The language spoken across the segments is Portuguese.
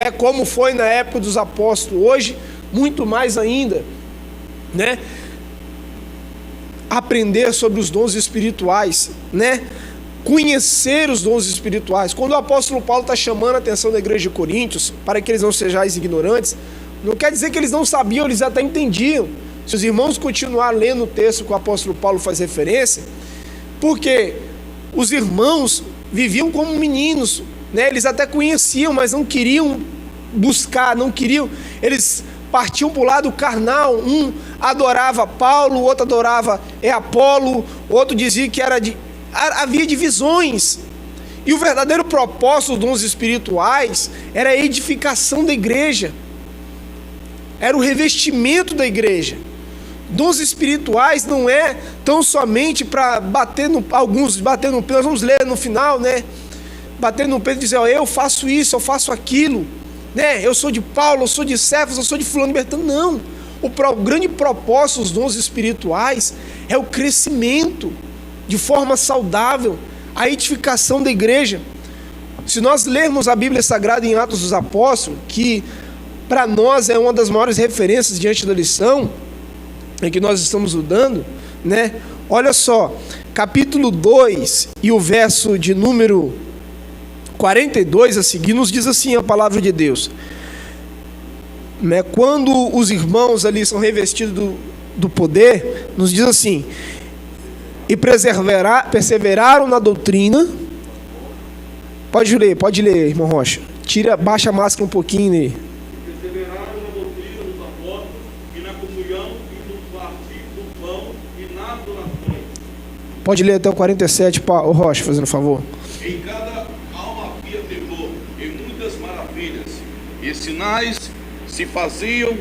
É como foi na época dos apóstolos, hoje muito mais ainda, né? Aprender sobre os dons espirituais, né? Conhecer os dons espirituais. Quando o apóstolo Paulo está chamando a atenção da igreja de Coríntios, para que eles não sejam ignorantes, não quer dizer que eles não sabiam, eles até entendiam. Se os irmãos continuar lendo o texto que o apóstolo Paulo faz referência, porque os irmãos viviam como meninos, né? Eles até conheciam, mas não queriam buscar, não queriam, eles partiam para o lado carnal. Um adorava Paulo, o outro adorava Apolo, outro dizia que havia divisões. E o verdadeiro propósito dos dons espirituais era a edificação da igreja, era o revestimento da igreja. Dons espirituais não é tão somente para alguns bater no peito. Nós vamos ler no final, né? Bater no peito e dizer, ó, eu faço isso, eu faço aquilo, né? Eu sou de Paulo, eu sou de Cefas, eu sou de fulano, Bertano. Não. O grande propósito dos dons espirituais é o crescimento de forma saudável, a edificação da igreja. Se nós lermos a Bíblia Sagrada em Atos dos Apóstolos, que para nós é uma das maiores referências diante da lição em que nós estamos estudando, né? Olha só, capítulo 2 e o verso de número 42 a seguir, nos diz assim a palavra de Deus, né? Quando os irmãos ali são revestidos do poder, nos diz assim, e perseveraram na doutrina. Pode ler, irmão Rocha. Baixa a máscara um pouquinho aí. Perseveraram na doutrina dos apóstolos e na comunhão e no partir do pão e nas orações. Pode ler até o 47, o Rocha, fazendo favor. Em cada alma havia temor e muitas maravilhas, e sinais se faziam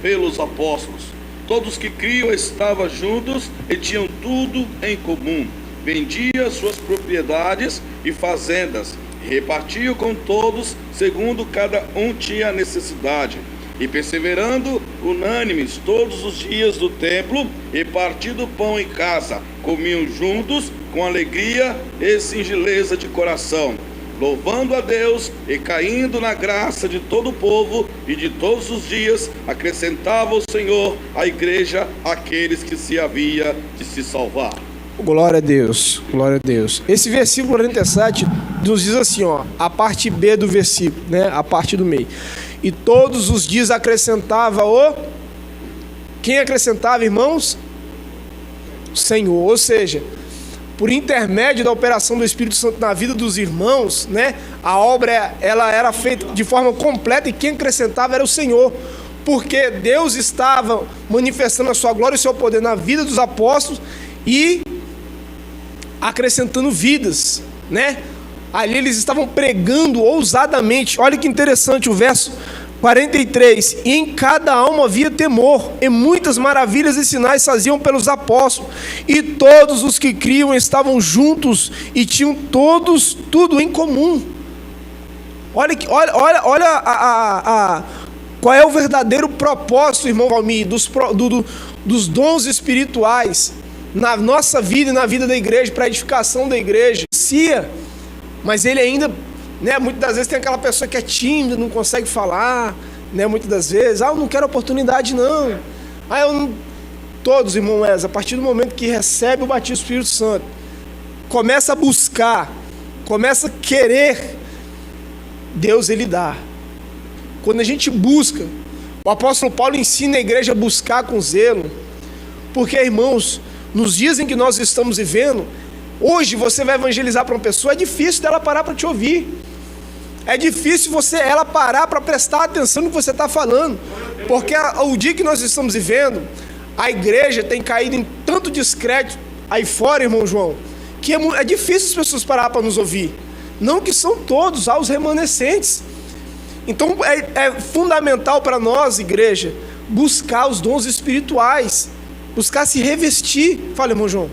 pelos apóstolos. Todos que criam estavam juntos e tinham tudo em comum. Vendiam suas propriedades e fazendas, e repartiam com todos, segundo cada um tinha necessidade. E perseverando unânimes todos os dias do templo, e partindo pão em casa, comiam juntos com alegria e singeleza de coração, louvando a Deus e caindo na graça de todo o povo, e de todos os dias acrescentava o Senhor à igreja aqueles que se havia de se salvar. Glória a Deus, glória a Deus. Esse versículo 47 nos diz assim, ó, a parte B do versículo, né, a parte do meio. E todos os dias acrescentava quem acrescentava, irmãos? O Senhor. Ou seja, por intermédio da operação do Espírito Santo na vida dos irmãos, né, a obra ela era feita de forma completa, e quem acrescentava era o Senhor, porque Deus estava manifestando a sua glória e o seu poder na vida dos apóstolos e acrescentando vidas, né? Ali eles estavam pregando ousadamente. Olha que interessante o verso 43, e em cada alma havia temor, e muitas maravilhas e sinais faziam pelos apóstolos, e todos os que criam estavam juntos e tinham todos tudo em comum. Olha qual é o verdadeiro propósito, irmão Valmir, dos dons espirituais na nossa vida e na vida da igreja, para a edificação da igreja. Mas ele ainda, né, muitas das vezes tem aquela pessoa que é tímida, não consegue falar, né, muitas das vezes, eu não quero oportunidade não, todos, irmão Wes, a partir do momento que recebe o batismo do Espírito Santo, começa a buscar, começa a querer, Deus ele dá. Quando a gente busca, o apóstolo Paulo ensina a igreja a buscar com zelo, porque, irmãos, nos dias em que nós estamos vivendo, hoje você vai evangelizar para uma pessoa, é difícil dela parar para te ouvir, é difícil ela parar para prestar atenção no que você está falando, porque o dia que nós estamos vivendo, a igreja tem caído em tanto descrédito aí fora, irmão João, que é difícil as pessoas parar para nos ouvir. Não que são todos, há os remanescentes. Então é fundamental para nós, igreja, buscar os dons espirituais, buscar se revestir. Fala, irmão João.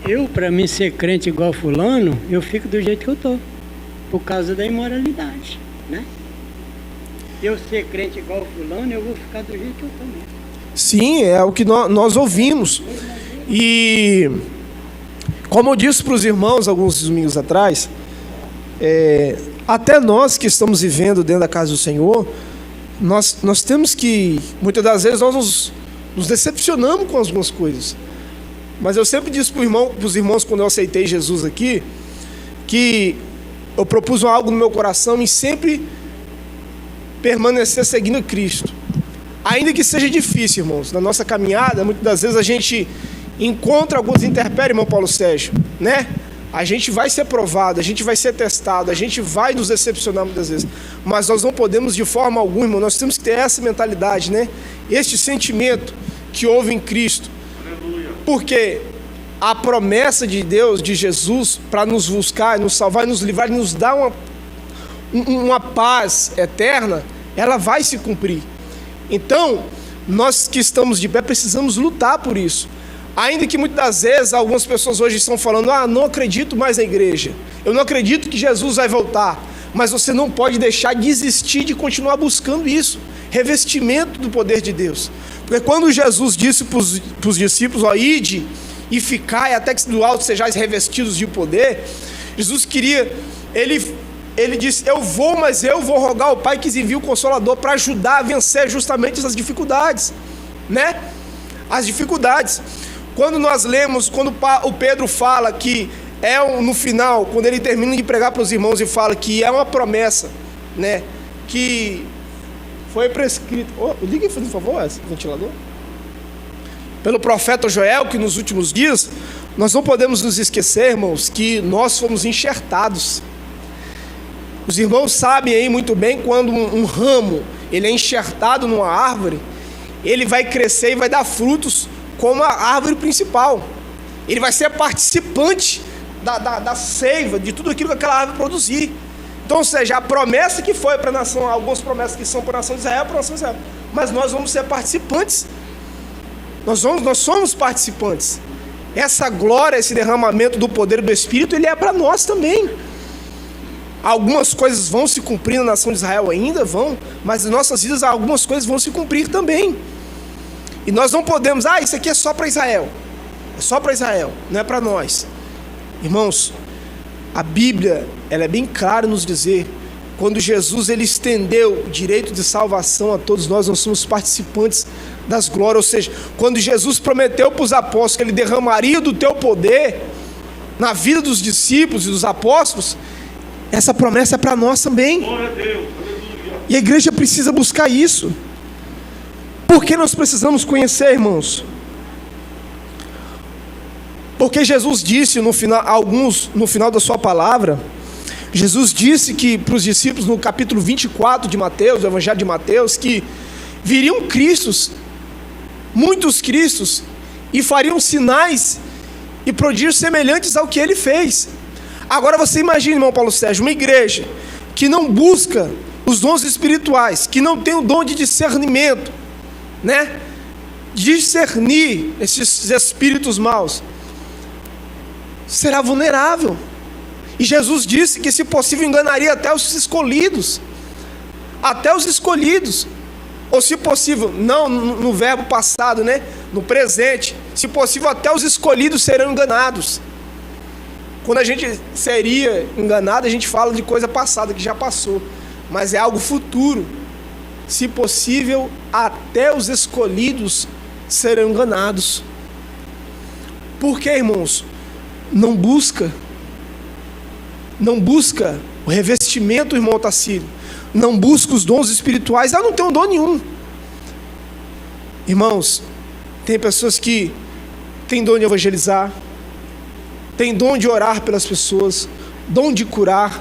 Eu, para mim ser crente igual fulano, eu fico do jeito que eu tô, por causa da imoralidade, né? Eu ser crente igual fulano, eu vou ficar do jeito que eu tô mesmo. Sim, é o que nós ouvimos. E, como eu disse para os irmãos alguns domingos atrás, até nós que estamos vivendo dentro da casa do Senhor, nós temos que, muitas das vezes, nós nos decepcionamos com algumas coisas. Mas eu sempre disse para os irmãos, quando eu aceitei Jesus aqui, que eu propus algo no meu coração em sempre permanecer seguindo Cristo. Ainda que seja difícil, irmãos, na nossa caminhada, muitas das vezes a gente encontra alguns intempéries, irmão Paulo Sérgio, né? A gente vai ser provado, a gente vai ser testado, a gente vai nos decepcionar muitas vezes. Mas nós não podemos de forma alguma, irmão, nós temos que ter essa mentalidade, né? Este sentimento que houve em Cristo. Porque a promessa de Deus, de Jesus, para nos buscar, nos salvar, nos livrar, nos dar uma paz eterna, ela vai se cumprir. Então, nós que estamos de pé precisamos lutar por isso. Ainda que muitas das vezes algumas pessoas hoje estão falando: não acredito mais na igreja, eu não acredito que Jesus vai voltar. Mas você não pode deixar de desistir de continuar buscando isso, revestimento do poder de Deus. Porque quando Jesus disse para os discípulos: ide e ficai até que do alto sejais revestidos de poder, Jesus queria, ele disse: eu vou, mas eu vou rogar ao Pai que envie o Consolador para ajudar a vencer justamente essas dificuldades, né? As dificuldades. Quando nós lemos, quando o Pedro fala que no final, quando ele termina de pregar para os irmãos e fala que é uma promessa, né? Que foi prescrito. Liga aí, por favor, esse ventilador. Pelo profeta Joel, que nos últimos dias, nós não podemos nos esquecer, irmãos, que nós fomos enxertados. Os irmãos sabem aí muito bem, quando um ramo ele é enxertado numa árvore, ele vai crescer e vai dar frutos como a árvore principal. Ele vai ser participante da seiva, de tudo aquilo que aquela árvore produzir. Então, ou seja, a promessa que foi para a nação, algumas promessas que são para a nação de Israel, para a nação de Israel, mas nós vamos ser participantes. Nós somos participantes. Essa glória, esse derramamento do poder do Espírito, ele é para nós também. Algumas coisas vão se cumprir na nação de Israel ainda, mas em nossas vidas algumas coisas vão se cumprir também. E nós não podemos, isso aqui é só para Israel. É só para Israel, não é para nós. Irmãos, a Bíblia, ela é bem clara em nos dizer, quando Jesus ele estendeu o direito de salvação a todos nós somos participantes das glórias. Ou seja, quando Jesus prometeu para os apóstolos que ele derramaria do teu poder na vida dos discípulos e dos apóstolos, essa promessa é para nós também. E a igreja precisa buscar isso. Por que nós precisamos conhecer, irmãos? Porque Jesus disse no final da sua palavra, Jesus disse que para os discípulos no capítulo 24 de Mateus, do Evangelho de Mateus, que viriam Cristos, muitos Cristos, e fariam sinais e prodígios semelhantes ao que ele fez. Agora você imagina, irmão Paulo Sérgio, uma igreja que não busca os dons espirituais, que não tem o dom de discernimento, né? Discernir esses espíritos maus, será vulnerável. E Jesus disse que, se possível, enganaria até os escolhidos. Até os escolhidos. Ou, se possível, não no verbo passado, né? No presente. Se possível, até os escolhidos serão enganados. Quando a gente seria enganado, a gente fala de coisa passada, que já passou. Mas é algo futuro. Se possível, até os escolhidos serão enganados. Por quê, irmãos? Não busca o revestimento, irmão Otacílio. Não busca os dons espirituais. Não tem um dom nenhum. Irmãos, tem pessoas que têm dom de evangelizar, tem dom de orar pelas pessoas, dom de curar,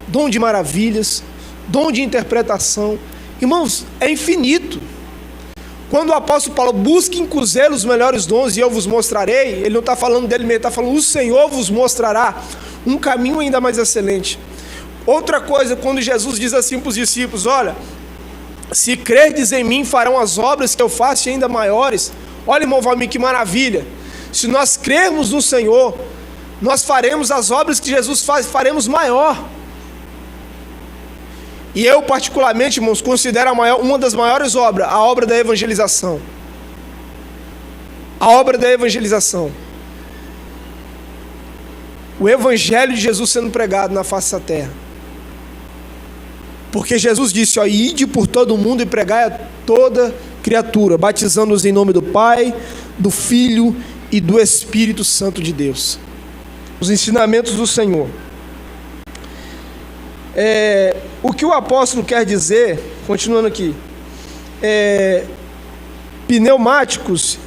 dom de maravilhas, dom de interpretação. Irmãos, é infinito. Quando o apóstolo Paulo busca incluir os melhores dons e eu vos mostrarei, ele não está falando dele mesmo, ele está falando: o Senhor vos mostrará um caminho ainda mais excelente. Outra coisa, quando Jesus diz assim para os discípulos: olha, se crerdes em mim, farão as obras que eu faço e ainda maiores. Olha, irmão Valmir, que maravilha. Se nós crermos no Senhor, nós faremos as obras que Jesus faz, faremos maior. E eu, particularmente, irmãos, considero uma das maiores obras, a obra da evangelização. A obra da evangelização. O evangelho de Jesus sendo pregado na face da terra. Porque Jesus disse, ó, ide por todo o mundo e pregai a toda criatura, batizando-os em nome do Pai, do Filho e do Espírito Santo de Deus. Os ensinamentos do Senhor. O que o apóstolo quer dizer, continuando aqui, pneumáticos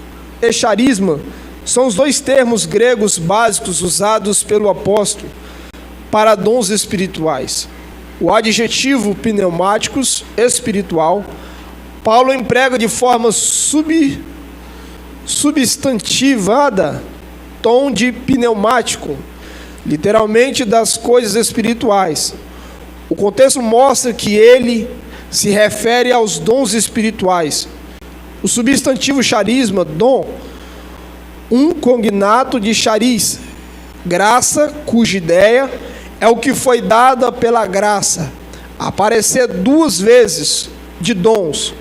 e charisma são os dois termos gregos básicos usados pelo apóstolo para dons espirituais. O adjetivo pneumáticos, espiritual, Paulo emprega de forma substantivada, tom de pneumático, literalmente das coisas espirituais. O contexto mostra que ele se refere aos dons espirituais. O substantivo charisma, dom, um cognato de charis, graça, cuja ideia é o que foi dada pela graça, aparecer duas vezes de dons.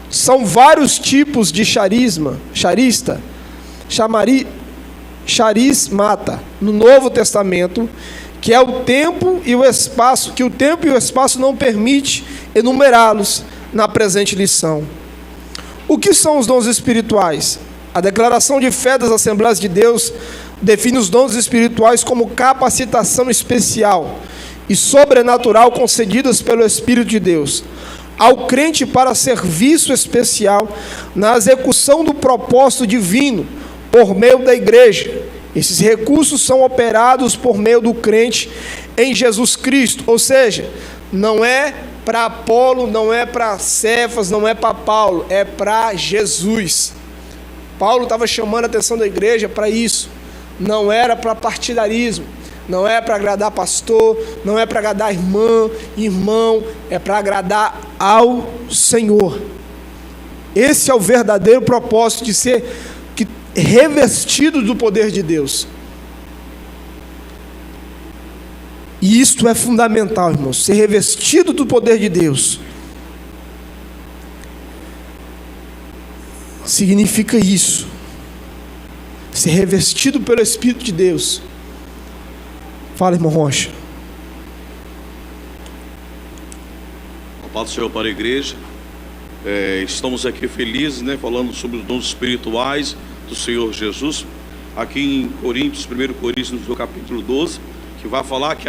São vários tipos de charista, charismata, no Novo Testamento, que é o tempo e o espaço, que o tempo e o espaço não permite enumerá-los na presente lição. O que são os dons espirituais? A declaração de fé das Assembleias de Deus define os dons espirituais como capacitação especial e sobrenatural concedidas pelo Espírito de Deus ao crente para serviço especial na execução do propósito divino por meio da igreja. Esses recursos são operados por meio do crente em Jesus Cristo, ou seja, não é para Apolo, não é para Cefas, não é para Paulo, é para Jesus. Paulo estava chamando a atenção da igreja para isso. Não era para partidarismo, não é para agradar pastor, não é para agradar irmão, é para agradar ao Senhor. Esse é o verdadeiro propósito de ser revestido do poder de Deus. E isto é fundamental, irmãos, ser revestido do poder de Deus. Significa isso. Ser revestido pelo Espírito de Deus. Fala, irmão Rocha. A paz do Senhor para a igreja. Estamos aqui felizes, falando sobre os dons espirituais do Senhor Jesus. Aqui em Coríntios, 1 Coríntios, no capítulo 12, que vai falar que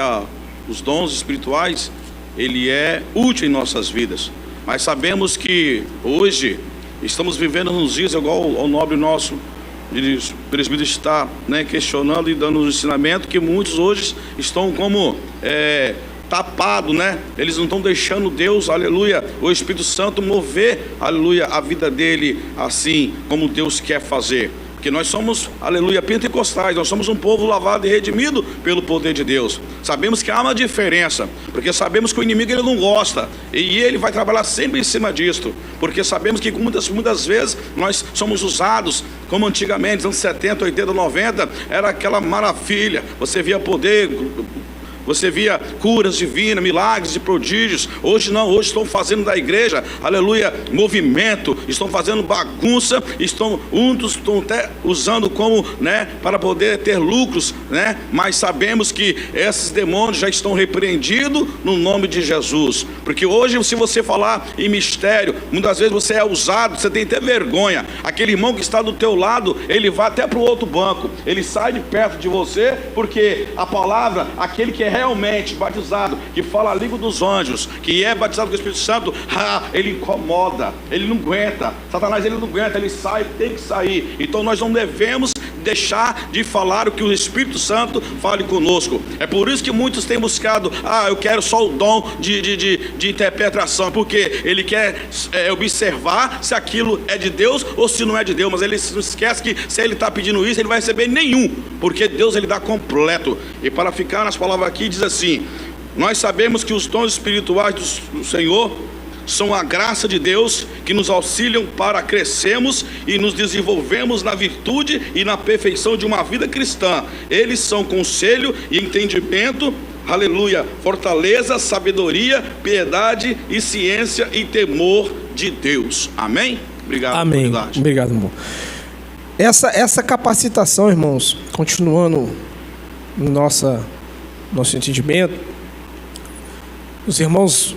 os dons espirituais, ele é útil em nossas vidas. Mas sabemos que hoje estamos vivendo nos dias, igual ao nobre nosso presbítero está questionando e dando um ensinamento, que muitos hoje estão como tapados, eles não estão deixando Deus, aleluia, o Espírito Santo mover, aleluia, a vida dele assim como Deus quer fazer. Porque nós somos, aleluia, pentecostais, nós somos um povo lavado e redimido pelo poder de Deus. Sabemos que há uma diferença, porque sabemos que o inimigo ele não gosta, e ele vai trabalhar sempre em cima disto, porque sabemos que muitas vezes nós somos usados, como antigamente, nos anos 70, 80, 90, era aquela maravilha, você via poder, você via curas divinas, milagres e prodígios. Hoje não, hoje estão fazendo da igreja, aleluia, movimento, estão fazendo bagunça, estão até usando como, para poder ter lucros, mas sabemos que esses demônios já estão repreendidos no nome de Jesus, porque hoje se você falar em mistério, muitas vezes você é usado, você tem até vergonha, aquele irmão que está do teu lado, ele vai até para o outro banco, ele sai de perto de você, porque a palavra, aquele que é realmente batizado, que fala a língua dos anjos, que é batizado com o Espírito Santo, ele incomoda, ele não aguenta, Satanás ele não aguenta, ele sai, tem que sair. Então nós não devemos deixar de falar o que o Espírito Santo fale conosco. É por isso que muitos têm buscado, eu quero só o dom de interpretação, porque ele quer observar se aquilo é de Deus ou se não é de Deus, mas ele não esquece que se ele está pedindo isso, ele vai receber nenhum, porque Deus ele dá completo. E para ficar nas palavras aqui, diz assim: nós sabemos que os dons espirituais do Senhor são a graça de Deus que nos auxiliam para crescermos e nos desenvolvermos na virtude e na perfeição de uma vida cristã. Eles são conselho e entendimento, aleluia, fortaleza, sabedoria, piedade e ciência e temor de Deus. Amém? Obrigado. Amém. Obrigado, irmão. Essa capacitação, irmãos, continuando no nosso entendimento, os irmãos,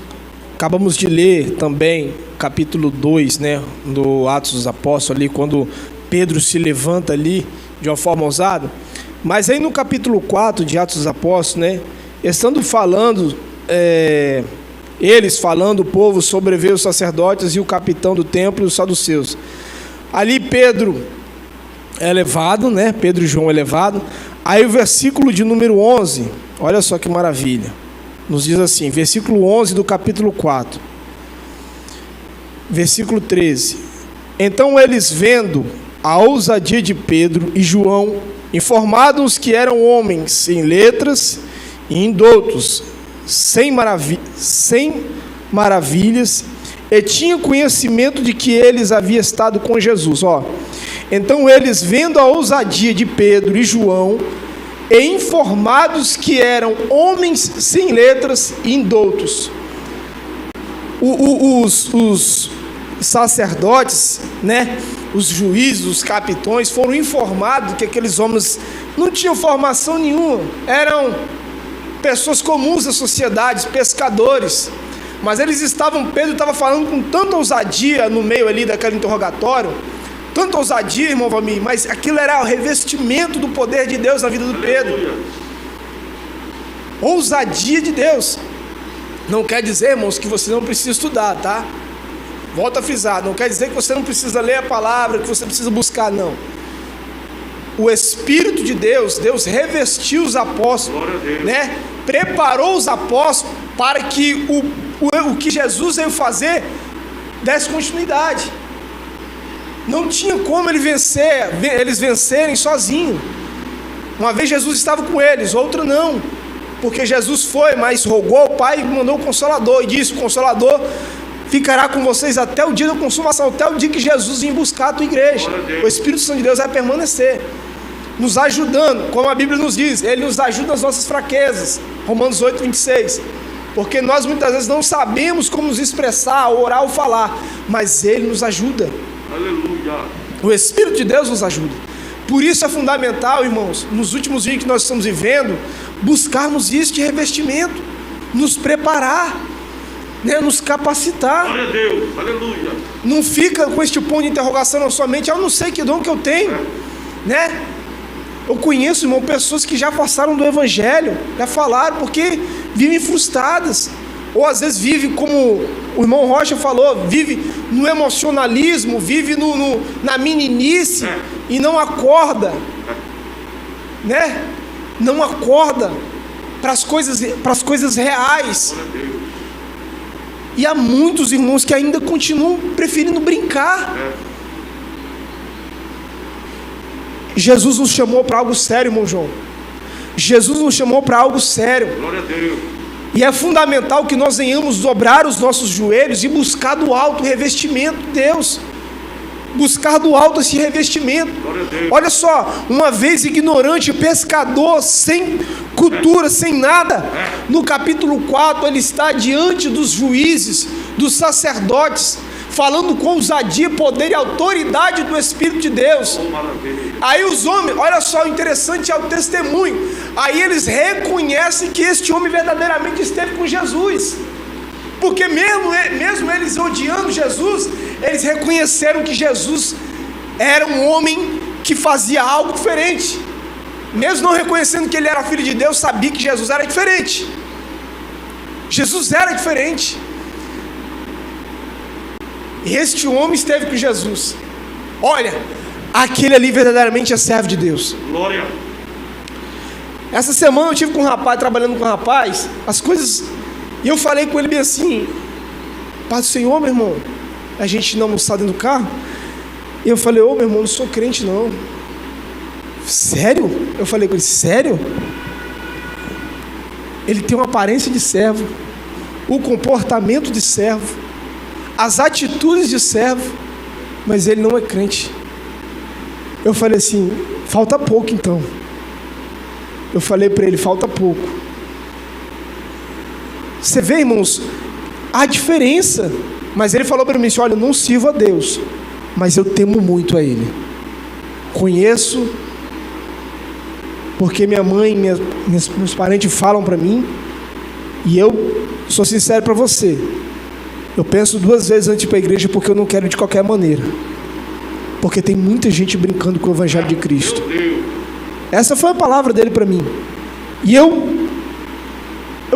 acabamos de ler também capítulo 2, né, do Atos dos Apóstolos, ali, quando Pedro se levanta ali de uma forma ousada. Mas aí no capítulo 4 de Atos dos Apóstolos, né, estando falando, eles falando, o povo sobreveio os sacerdotes e o capitão do templo e os saduceus. Ali Pedro é levado, né? Pedro e João é levado. Aí o versículo de número 11, olha só que maravilha. Nos diz assim, versículo 11 do capítulo 4. Versículo 13. Então eles, vendo a ousadia de Pedro e João, informados que eram homens sem letras e indoutos, sem maravilhas, e tinham conhecimento de que eles haviam estado com Jesus. Então eles, vendo a ousadia de Pedro e João, e informados que eram homens sem letras e indoutos, os sacerdotes, né, os juízes, os capitões, foram informados que aqueles homens não tinham formação nenhuma, eram pessoas comuns da sociedade, pescadores. Mas Pedro estava falando com tanta ousadia no meio ali daquele interrogatório, tanta ousadia, irmão Valmir, mas aquilo era o revestimento do poder de Deus na vida do Pedro. Ousadia de Deus. Não quer dizer, irmãos, que você não precisa estudar, tá? Volto a frisar, não quer dizer que você não precisa ler a palavra, que você precisa buscar, não. O Espírito de Deus, Deus revestiu os apóstolos, né? Preparou os apóstolos para que o que Jesus veio fazer desse continuidade. Não tinha como eles vencerem sozinhos. Uma vez Jesus estava com eles, outra não, porque Jesus foi, mas rogou ao Pai e mandou o Consolador, e disse: o Consolador ficará com vocês até o dia da consumação, até o dia que Jesus vir buscar a tua igreja. O Espírito Santo de Deus vai permanecer, nos ajudando, como a Bíblia nos diz, Ele nos ajuda nas nossas fraquezas, Romanos 8, 26, porque nós muitas vezes não sabemos como nos expressar, orar ou falar, mas Ele nos ajuda. Aleluia. O Espírito de Deus nos ajuda. Por isso é fundamental, irmãos, nos últimos dias que nós estamos vivendo, buscarmos isso de revestimento, nos preparar, né, nos capacitar. Glória a Deus, aleluia. Não fica com este ponto de interrogação na sua mente: eu não sei que dom que eu tenho, né? Eu conheço, irmão, pessoas que já passaram do Evangelho, já falaram, porque vivem frustradas, ou às vezes vivem, como o irmão Rocha falou, vive no emocionalismo, vive na meninice, e não acorda, né? Não acorda para as coisas reais. E há muitos irmãos que ainda continuam preferindo brincar. Jesus nos chamou para algo sério, irmão João. Jesus nos chamou para algo sério. Glória a Deus. E é fundamental que nós venhamos dobrar os nossos joelhos e buscar do alto o revestimento de Deus. Buscar do alto esse revestimento. Olha só, uma vez ignorante, pescador, sem cultura, sem nada, no capítulo 4 ele está diante dos juízes, dos sacerdotes, falando com ousadia, poder e autoridade do Espírito de Deus. Aí os homens, olha só, o interessante é o testemunho. Aí eles reconhecem que este homem verdadeiramente esteve com Jesus. Porque mesmo eles odiando Jesus, eles reconheceram que Jesus era um homem que fazia algo diferente. Mesmo não reconhecendo que ele era filho de Deus, sabia que Jesus era diferente. Jesus era diferente. E este homem esteve com Jesus. Olha, aquele ali verdadeiramente é servo de Deus. Glória. Essa semana eu estive com um rapaz, trabalhando com um rapaz, as coisas... E eu falei com ele bem assim: Paz do Senhor, meu irmão. A gente não almoçar dentro do carro. E eu falei: meu irmão, não sou crente não. Sério? Eu falei com ele: sério? Ele tem uma aparência de servo, o comportamento de servo, as atitudes de servo, mas ele não é crente. Eu falei assim: falta pouco então. Eu falei para ele: falta pouco. Você vê, irmãos, a diferença. Mas ele falou para mim assim: olha, eu não sirvo a Deus, mas eu temo muito a Ele. Conheço, porque minha mãe e meus parentes falam para mim, e eu sou sincero para você, eu penso 2 vezes antes de ir para a igreja, porque eu não quero de qualquer maneira, porque tem muita gente brincando com o Evangelho de Cristo. Essa foi a palavra dele para mim, e eu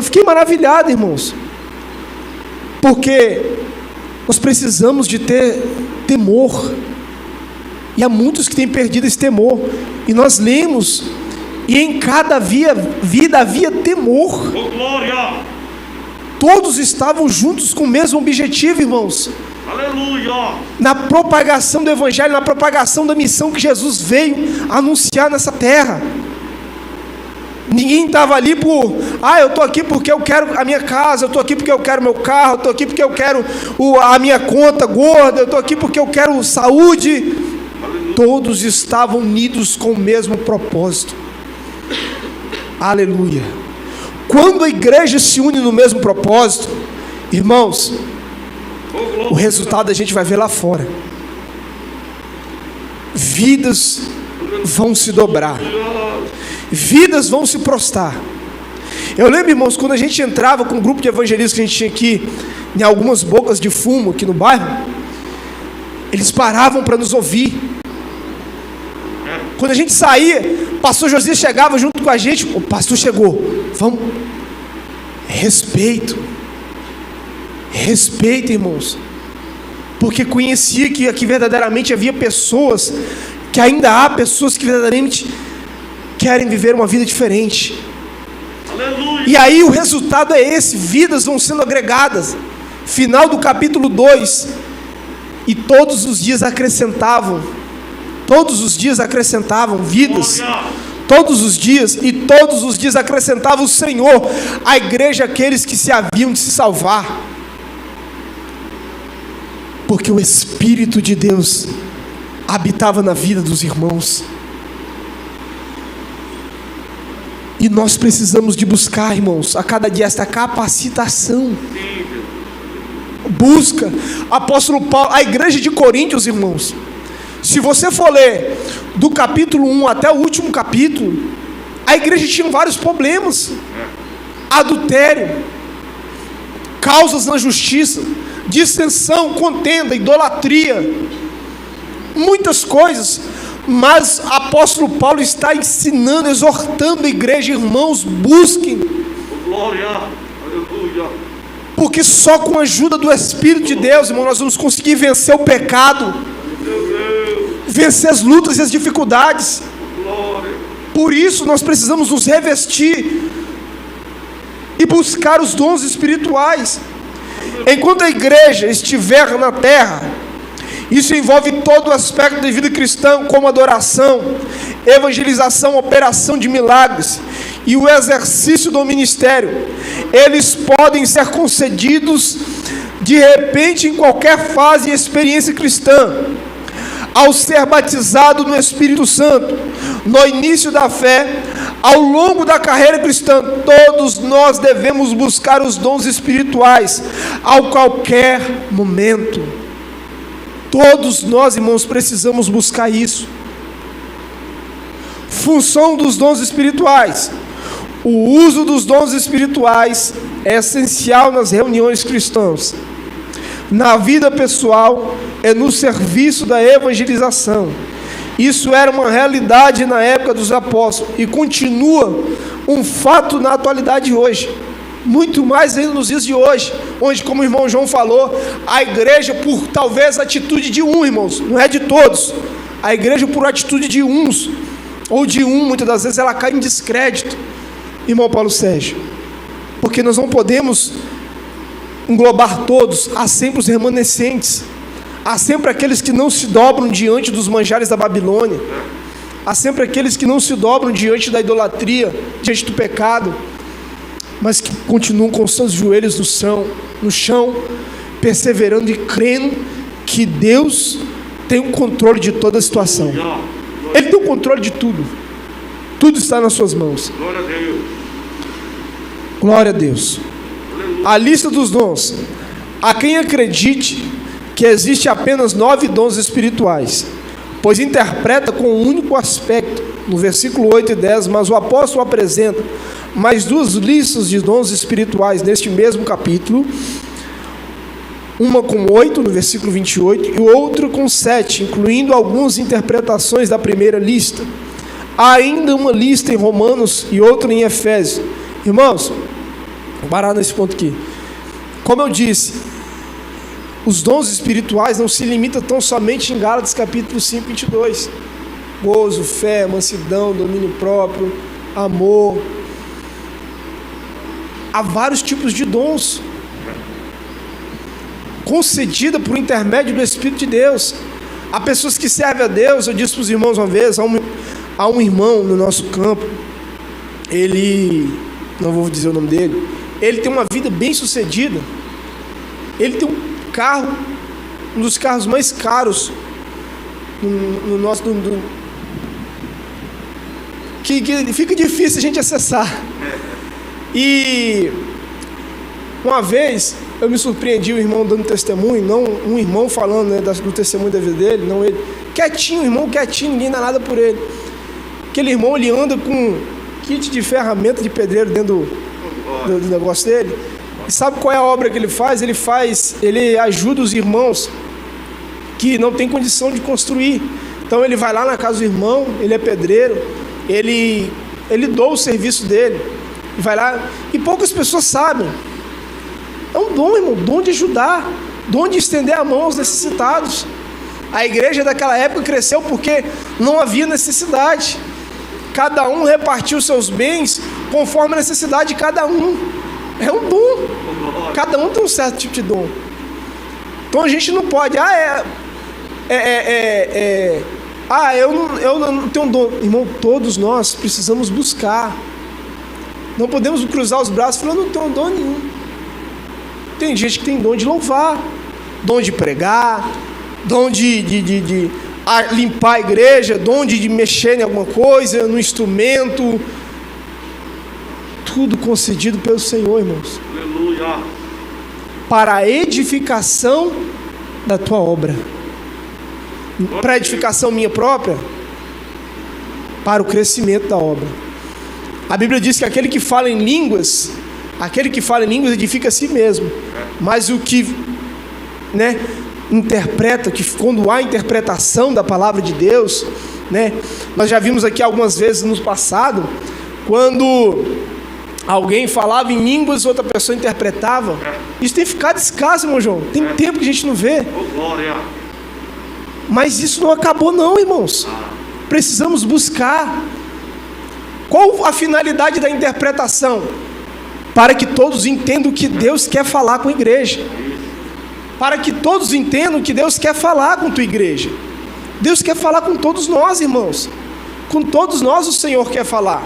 fiquei maravilhado, irmãos, porque nós precisamos de ter temor, e há muitos que têm perdido esse temor, e nós lemos, e em cada vida havia temor. Oh, glória! Todos estavam juntos com o mesmo objetivo, irmãos. Aleluia! Na propagação do Evangelho, na propagação da missão que Jesus veio anunciar nessa terra. Ninguém estava ali por, eu estou aqui porque eu quero a minha casa, eu estou aqui porque eu quero meu carro, eu estou aqui porque eu quero a minha conta gorda, eu estou aqui porque eu quero saúde. Todos estavam unidos com o mesmo propósito. Aleluia. Quando a igreja se une no mesmo propósito, irmãos, o resultado a gente vai ver lá fora. Vidas vão se dobrar, vidas vão se prostrar. Eu lembro, irmãos, quando a gente entrava com um grupo de evangelistas que a gente tinha aqui, em algumas bocas de fumo aqui no bairro, eles paravam para nos ouvir. Quando a gente saía, o pastor Josias chegava junto com a gente, o pastor chegou, vamos, respeito, irmãos, porque conhecia que aqui verdadeiramente havia pessoas, que ainda há pessoas que verdadeiramente querem viver uma vida diferente. Aleluia. E aí o resultado é esse, vidas vão sendo agregadas. Final do capítulo 2, e todos os dias acrescentavam vidas, todos os dias, e todos os dias acrescentava o Senhor à igreja aqueles que se haviam de se salvar, porque o Espírito de Deus habitava na vida dos irmãos. E nós precisamos de buscar, irmãos, a cada dia esta capacitação. Busca, apóstolo Paulo, a igreja de Coríntios, irmãos, se você for ler do capítulo 1 até o último capítulo, a igreja tinha vários problemas: adultério, causas na justiça, dissensão, contenda, idolatria, muitas coisas. Mas o apóstolo Paulo está ensinando, exortando a igreja: irmãos, busquem. Glória, aleluia. Porque só com a ajuda do Espírito de Deus, irmão, nós vamos conseguir vencer o pecado, vencer as lutas e as dificuldades. Por isso nós precisamos nos revestir e buscar os dons espirituais. Enquanto a igreja estiver na terra, isso envolve todo o aspecto da vida cristã, como adoração, evangelização, operação de milagres e o exercício do ministério. Eles podem ser concedidos de repente em qualquer fase e experiência cristã. Ao ser batizado no Espírito Santo, no início da fé, ao longo da carreira cristã, todos nós devemos buscar os dons espirituais a qualquer momento. Todos nós, irmãos, precisamos buscar isso. Função dos dons espirituais: o uso dos dons espirituais é essencial nas reuniões cristãs, na vida pessoal e no serviço da evangelização. Isso era uma realidade na época dos apóstolos e continua um fato na atualidade hoje, muito mais ainda nos dias de hoje, onde, como o irmão João falou, a igreja, por talvez a atitude de irmãos, não é de todos, a igreja por atitude de uns, ou de muitas das vezes ela cai em descrédito, irmão Paulo Sérgio, porque nós não podemos englobar todos. Há sempre os remanescentes, há sempre aqueles que não se dobram diante dos manjares da Babilônia, há sempre aqueles que não se dobram diante da idolatria, diante do pecado, mas que continuam com seus joelhos no chão, perseverando e crendo que Deus tem o controle de toda a situação. Ele tem o controle de tudo, tudo está nas suas mãos. Glória a Deus. A lista dos dons: há quem acredite que existe apenas 9 dons espirituais, pois interpreta com um único aspecto, no versículo 8 e 10, mas o apóstolo apresenta mais duas listas de dons espirituais neste mesmo capítulo, uma com 8, no versículo 28, e outra com 7, incluindo algumas interpretações da primeira lista. Há ainda uma lista em Romanos e outra em Efésios. Irmãos, vou parar nesse ponto aqui. Como eu disse, os dons espirituais não se limitam tão somente em Gálatas capítulo 5, 22. Gozo, fé, mansidão, domínio próprio, amor. Há vários tipos de dons concedida por intermédio do Espírito de Deus. Há pessoas que servem a Deus. Eu disse para os irmãos uma vez, há um irmão no nosso campo, ele, não vou dizer o nome dele, ele tem uma vida bem sucedida, ele tem um carro, um dos carros mais caros no nosso, que fica difícil a gente acessar. E uma vez eu me surpreendi, o irmão dando testemunho, não um irmão falando, né, do testemunho da vida dele, não ele, quietinho, irmão quietinho, ninguém dá nada por ele. Aquele irmão, ele anda com kit de ferramenta de pedreiro dentro do negócio dele. E sabe qual é a obra que ele faz? Ele ajuda os irmãos que não tem condição de construir. Então ele vai lá na casa do irmão, ele é pedreiro, ele doa o serviço dele, vai lá, e poucas pessoas sabem. É um dom, irmão, dom de ajudar, dom de estender a mão aos necessitados. A igreja daquela época cresceu porque não havia necessidade. Cada um repartiu seus bens conforme a necessidade de cada um. É um dom. Cada um tem um certo tipo de dom. Então a gente não pode, eu não tenho um dom. Irmão, todos nós precisamos buscar. Não podemos cruzar os braços e falar, eu não tenho dom nenhum. Tem gente que tem dom de louvar, dom de pregar, dom de limpar a igreja, dom de mexer em alguma coisa, no instrumento. Tudo concedido pelo Senhor, irmãos. Aleluia. Para a edificação da tua obra. Para a edificação minha própria, para o crescimento da obra. A Bíblia diz que aquele que fala em línguas edifica a si mesmo. Mas o que, interpreta, que quando há interpretação da palavra de Deus, nós já vimos aqui algumas vezes no passado, quando alguém falava em línguas, outra pessoa interpretava. Isso tem ficado escasso, irmão João. Tem tempo que a gente não vê. Mas isso não acabou não, irmãos. Precisamos buscar. Qual a finalidade da interpretação? Para que todos entendam o que Deus quer falar com a igreja. Para que todos entendam o que Deus quer falar com a tua igreja. Deus quer falar com todos nós, irmãos. Com todos nós o Senhor quer falar.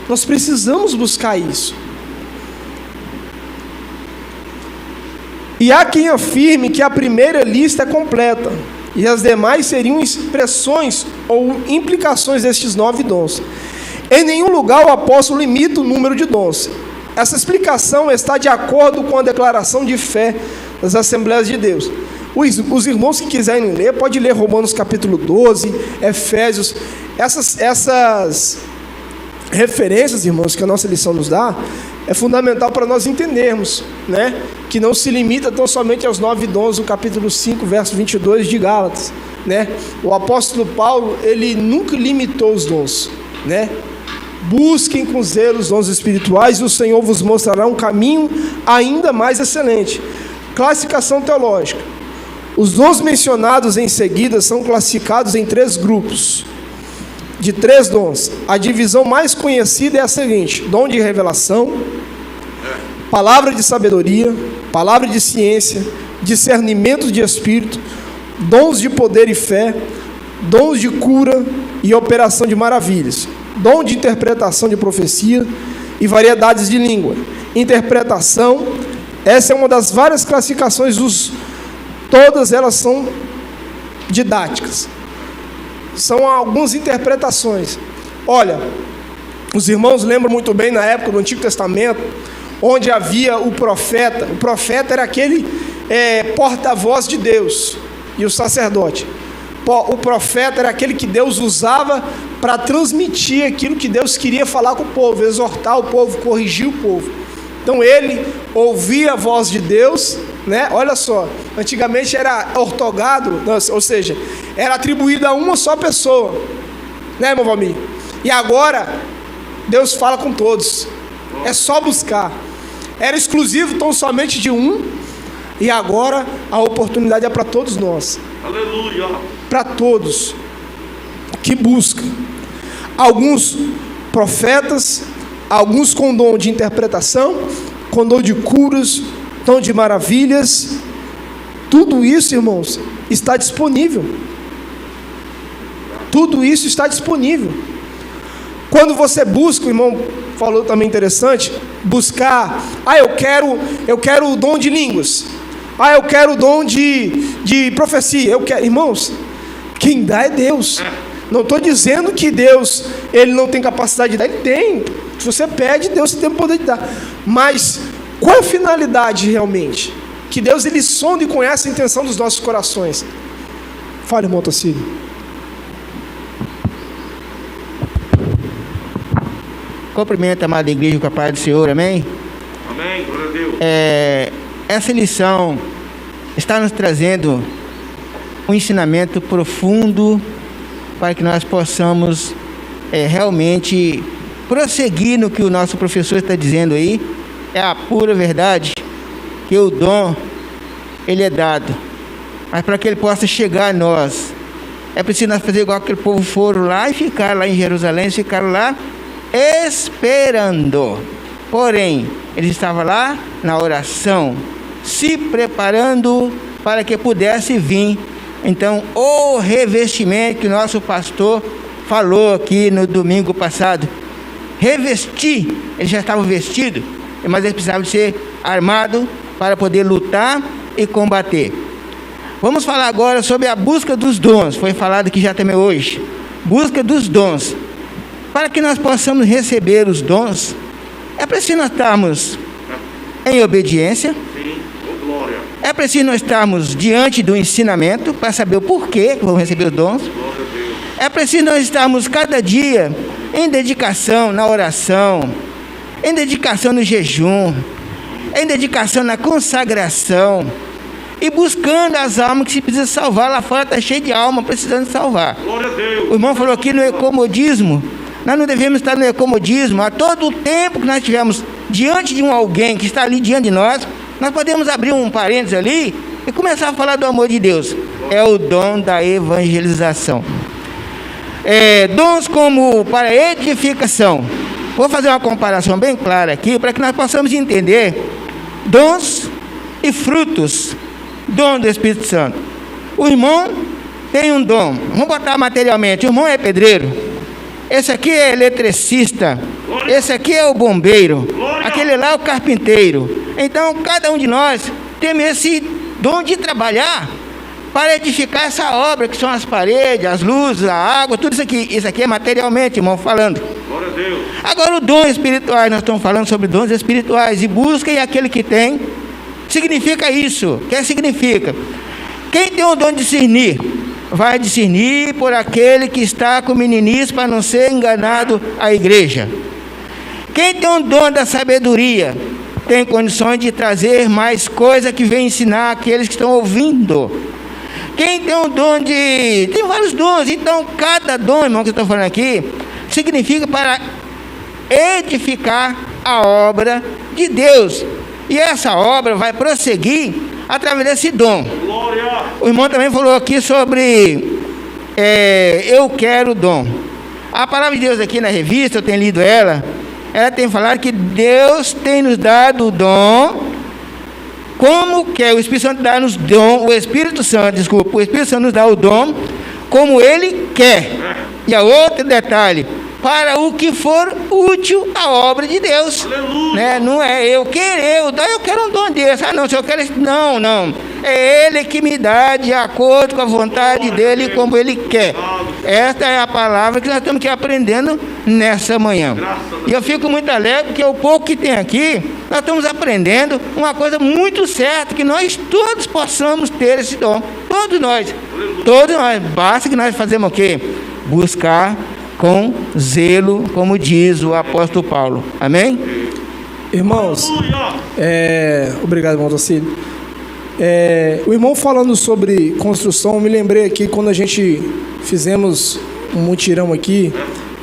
Nós precisamos buscar isso. E há quem afirme que a primeira lista é completa e as demais seriam expressões ou implicações destes 9 dons. Em nenhum lugar o apóstolo limita o número de dons. Essa explicação está de acordo com a declaração de fé das Assembleias de Deus. Os irmãos que quiserem ler, pode ler Romanos capítulo 12, Efésios. Essas referências, irmãos, que a nossa lição nos dá, é fundamental para nós entendermos, que não se limita tão somente aos 9 dons do capítulo 5, verso 22 de Gálatas, O apóstolo Paulo, ele nunca limitou os dons, Busquem com zelo os dons espirituais e o Senhor vos mostrará um caminho ainda mais excelente. Classificação teológica. Os dons mencionados em seguida são classificados em 3 grupos de 3 dons. A divisão mais conhecida é a seguinte: dom de revelação, palavra de sabedoria, palavra de ciência, discernimento de espírito, dons de poder e fé, dons de cura e operação de maravilhas, dom de interpretação de profecia e variedades de língua. Interpretação, essa é uma das várias classificações, todas elas são didáticas. São algumas interpretações. Olha, os irmãos lembram muito bem na época do Antigo Testamento, onde havia o profeta. O profeta era aquele porta-voz de Deus, e o sacerdote. O profeta era aquele que Deus usava para transmitir aquilo que Deus queria falar com o povo, exortar o povo, corrigir o povo. Então ele ouvia a voz de Deus, né? Olha só, antigamente era ortogado, ou seja, era atribuído a uma só pessoa, né, irmão Valmir? E agora Deus fala com todos, é só buscar. Era exclusivo tão somente de um, e agora a oportunidade é para todos nós. Aleluia! Para todos que buscam. Alguns profetas, alguns com dom de interpretação, com dom de curas, dom de maravilhas. Tudo isso, irmãos, está disponível. Tudo isso está disponível. Quando você busca, o irmão falou também interessante, buscar, eu quero o dom de línguas, eu quero o dom de profecia, irmãos, quem dá é Deus. Não estou dizendo que Deus, ele não tem capacidade de dar, ele tem. Se você pede, Deus tem o poder de dar. Mas qual é a finalidade realmente? Que Deus, ele sonda e conhece a intenção dos nossos corações. Fale, irmão Tocílio. Cumprimento a amada igreja com a paz do Senhor, amém? Amém, glória a Deus. Essa lição está nos trazendo um ensinamento profundo para que nós possamos realmente prosseguir no que o nosso professor está dizendo aí. É a pura verdade que o dom, ele é dado, mas para que ele possa chegar a nós, é preciso nós fazer igual aquele povo foram lá e ficaram lá em Jerusalém, ficaram lá esperando. Porém, ele estava lá na oração, se preparando para que pudesse vir. Então, o revestimento que o nosso pastor falou aqui no domingo passado, revestir, ele já estava vestido, mas ele precisava de ser armado para poder lutar e combater. Vamos falar agora sobre a busca dos dons. Foi falado aqui já também hoje. Busca dos dons. Para que nós possamos receber os dons, é preciso nós estarmos em obediência. Sim, glória. É preciso nós estarmos diante do ensinamento para saber o porquê que vamos receber os dons. Glória a Deus. É preciso nós estarmos cada dia em dedicação na oração, em dedicação no jejum, em dedicação na consagração e buscando as almas que se precisa salvar. Lá fora está cheio de alma precisando salvar. Glória a Deus. O irmão falou aqui no ecomodismo. Nós não devemos estar no ecomodismo. A todo o tempo que nós estivermos diante de alguém que está ali diante de nós, nós podemos abrir um parênteses ali e começar a falar do amor de Deus. É o dom da evangelização. Dons como para edificação. Vou fazer uma comparação bem clara aqui para que nós possamos entender dons e frutos. Dom do Espírito Santo. O irmão tem um dom. Vamos botar materialmente. O irmão é pedreiro. Esse aqui é eletricista, esse aqui é o bombeiro, aquele lá é o carpinteiro. Então, cada um de nós tem esse dom de trabalhar para edificar essa obra, que são as paredes, as luzes, a água, tudo isso aqui. Isso aqui é materialmente, irmão, falando. Glória a Deus. Agora, o dom espiritual, nós estamos falando sobre dons espirituais. E busquem aquele que tem. Significa isso. O que significa? Quem tem o dom de discernir, vai discernir por aquele que está com meninice para não ser enganado a igreja. Quem tem o dom da sabedoria tem condições de trazer mais coisa que vem ensinar aqueles que estão ouvindo. Quem tem o dom de... tem vários dons. Então cada dom, irmão, que eu estou falando aqui, significa para edificar a obra de Deus. E essa obra vai prosseguir através desse dom. Glória. O irmão também falou aqui sobre eu quero dom. A palavra de Deus aqui na revista, eu tenho lido ela tem falado que Deus tem nos dado o dom, como que o Espírito Santo dá-nos dom, o Espírito Santo nos dá o dom como Ele quer. E a outro detalhe, para o que for útil à obra de Deus. Né? Não é eu querer, eu quero um dom desse. Não, se eu quero... Não. É Ele que me dá de acordo com a vontade dEle, como Ele quer. Esta é a palavra que nós estamos aqui aprendendo nessa manhã. E eu fico muito alegre, porque o pouco que tem aqui, nós estamos aprendendo uma coisa muito certa, que nós todos possamos ter esse dom. Todos nós. todos nós, basta que nós fazemos o quê? Buscar com zelo, como diz o apóstolo Paulo. Amém? Irmãos, obrigado, irmão Tocílio. O irmão falando sobre construção, eu me lembrei aqui quando a gente fizemos um mutirão aqui,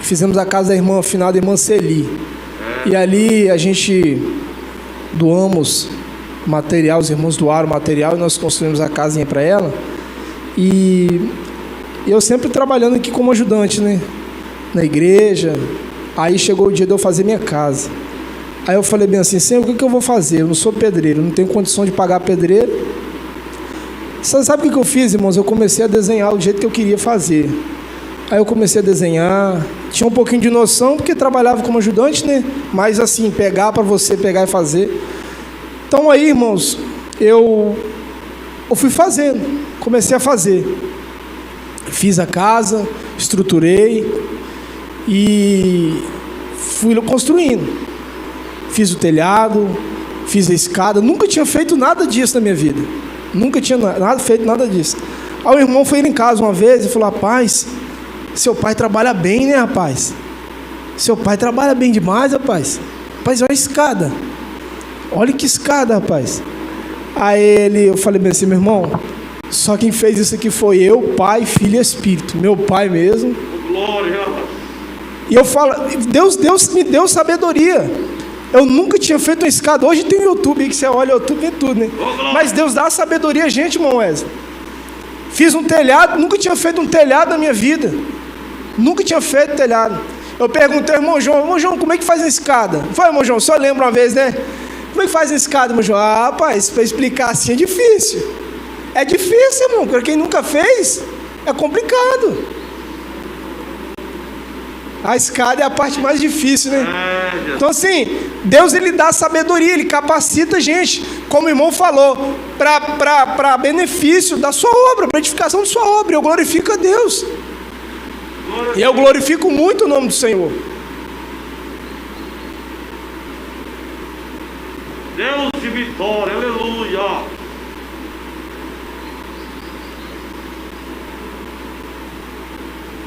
fizemos a casa da irmã, finada irmã Celi. E ali a gente doamos material, os irmãos doaram material e nós construímos a casinha para ela. E eu sempre trabalhando aqui como ajudante, né? Na igreja. Aí chegou o dia de eu fazer minha casa. Aí eu falei bem assim, Senhor, o que eu vou fazer? Eu não sou pedreiro, não tenho condição de pagar pedreiro. Você sabe o que eu fiz, irmãos? Eu comecei a desenhar do jeito que eu queria fazer. Aí eu comecei a desenhar, tinha um pouquinho de noção, porque trabalhava como ajudante, né? Mas assim, pegar para você pegar e fazer. Então aí, irmãos, eu fui fazendo, comecei a fazer. Fiz a casa, estruturei e fui construindo. Fiz o telhado, fiz a escada, nunca tinha feito nada disso na minha vida. Nunca tinha feito nada disso. Aí o irmão foi em casa uma vez e falou, rapaz, seu pai trabalha bem, né, rapaz? Seu pai trabalha bem demais, rapaz. Rapaz, olha a escada. Olha que escada, rapaz. Aí eu falei bem assim, meu irmão, só quem fez isso aqui foi eu, Pai, Filho e Espírito. Meu pai mesmo. Glória. E eu falo, Deus me deu sabedoria. Eu nunca tinha feito uma escada. Hoje tem o YouTube aí que você olha o YouTube e vê tudo, né? Mas Deus dá a sabedoria a gente, irmão Wesley. Fiz um telhado, nunca tinha feito um telhado na minha vida. Nunca tinha feito telhado. Eu perguntei ao irmão João, como é que faz a escada? Foi, irmão João, só lembra uma vez, né? Como é que faz a escada, irmão João? Ah, rapaz, para explicar assim é difícil. É difícil, irmão, para quem nunca fez, é complicado. A escada é a parte mais difícil, né? Então assim, Deus ele dá sabedoria, ele capacita a gente, como o irmão falou, para benefício da sua obra, para edificação da sua obra. Eu glorifico a Deus. E eu glorifico muito o nome do Senhor. Deus de vitória, aleluia.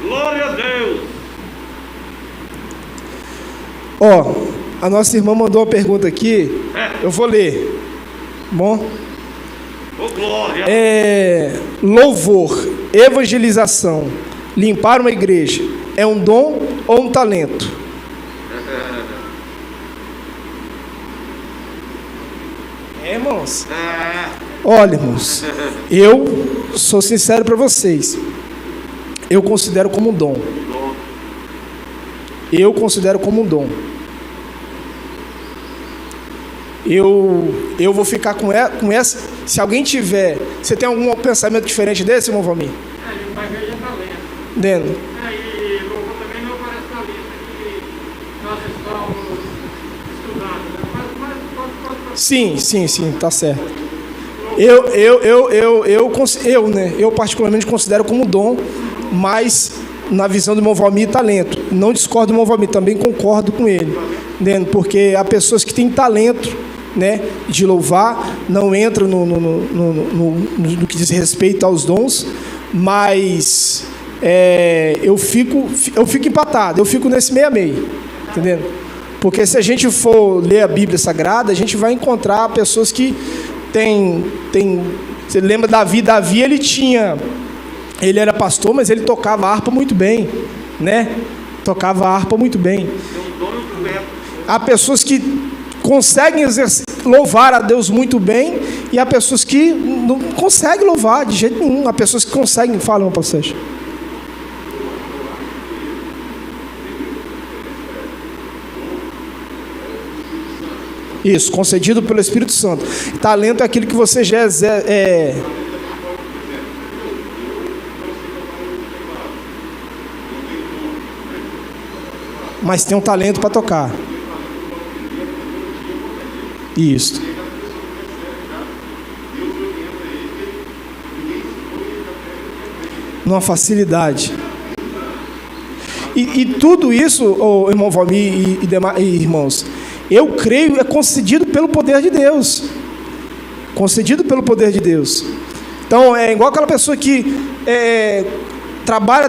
Glória a Deus. A nossa irmã mandou uma pergunta aqui. Eu vou ler. Bom? Glória. Louvor, evangelização, limpar uma igreja, é um dom ou um talento? Irmãos. Olha, irmãos, eu sou sincero para vocês. Eu considero como um dom. Eu considero como um dom. Eu vou ficar com essa. Se alguém tiver. Você tem algum pensamento diferente desse, irmão Valmir? Limpar a igreja é talento. Dentro. E louvor também não aparece na lista que nós estamos estudando. Sim, tá certo. Eu particularmente considero como dom, mas na visão do irmão Valmir, talento. Não discordo do irmão Valmir, também concordo com ele, entende? Porque há pessoas que têm talento, né, de louvar, não entram no que diz respeito aos dons, mas eu fico empatado, eu fico nesse meio a meio, entendendo? Porque se a gente for ler a Bíblia Sagrada, a gente vai encontrar pessoas que têm você lembra Davi, ele era pastor, mas ele tocava harpa muito bem, né? Tocava harpa muito bem. Há pessoas que conseguem louvar a Deus muito bem, e há pessoas que não conseguem louvar de jeito nenhum. Há pessoas que conseguem, falam, pastor. Isso, concedido pelo Espírito Santo. Talento é aquilo que você já mas tem um talento para tocar. Isso. Numa facilidade. E tudo isso, irmão Valmir e irmãos, eu creio é concedido pelo poder de Deus. Concedido pelo poder de Deus. Então, é igual aquela pessoa que trabalha,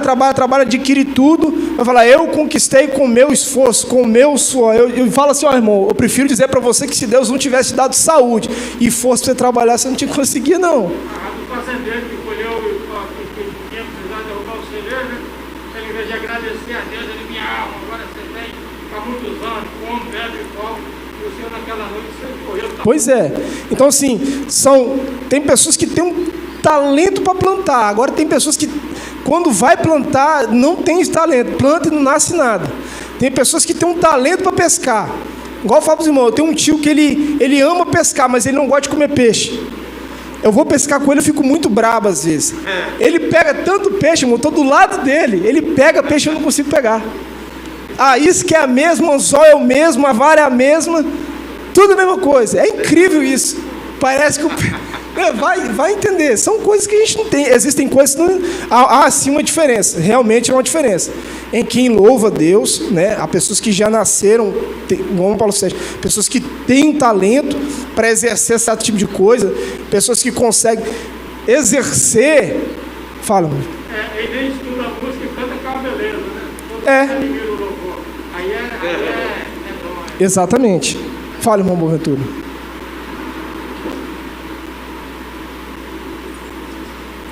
adquire tudo, vai falar, eu conquistei com o meu esforço, com o meu suor. Eu falo assim, ó, irmão, eu prefiro dizer para você que se Deus não tivesse dado saúde e fosse para você trabalhar, você não tinha conseguido, não. A do fazendeiro que colheu que tinha precisado derrubar o celeiro, né? Ele, em vez de agradecer a Deus, ele, minha alma, agora você tem há muitos anos, come, bebe e come, e o Senhor naquela noite você correu. Pois é. Então, assim, tem pessoas que têm um talento para plantar. Agora tem pessoas que, quando vai plantar, não tem esse talento. Planta e não nasce nada. Tem pessoas que têm um talento para pescar. Igual eu falo para os irmãos, eu tenho um tio que ele ama pescar, mas ele não gosta de comer peixe. Eu vou pescar com ele, eu fico muito brabo às vezes. Ele pega tanto peixe, irmão, eu estou do lado dele. Ele pega peixe e eu não consigo pegar. A isca é a mesma, o anzol é o mesmo, a vara é a mesma. Tudo a mesma coisa. É incrível isso. Parece que vai entender. São coisas que a gente não tem. Existem coisas que não... Há sim uma diferença. Realmente é uma diferença. Em quem louva a Deus, né? Há pessoas que já nasceram, como Paulo VII, pessoas que têm talento para exercer esse tipo de coisa, pessoas que conseguem exercer. Fala, mano. Ele nem estuda a música e canta aquela beleza, né? Aí é dom. Exatamente. Fala, irmão Boaventura.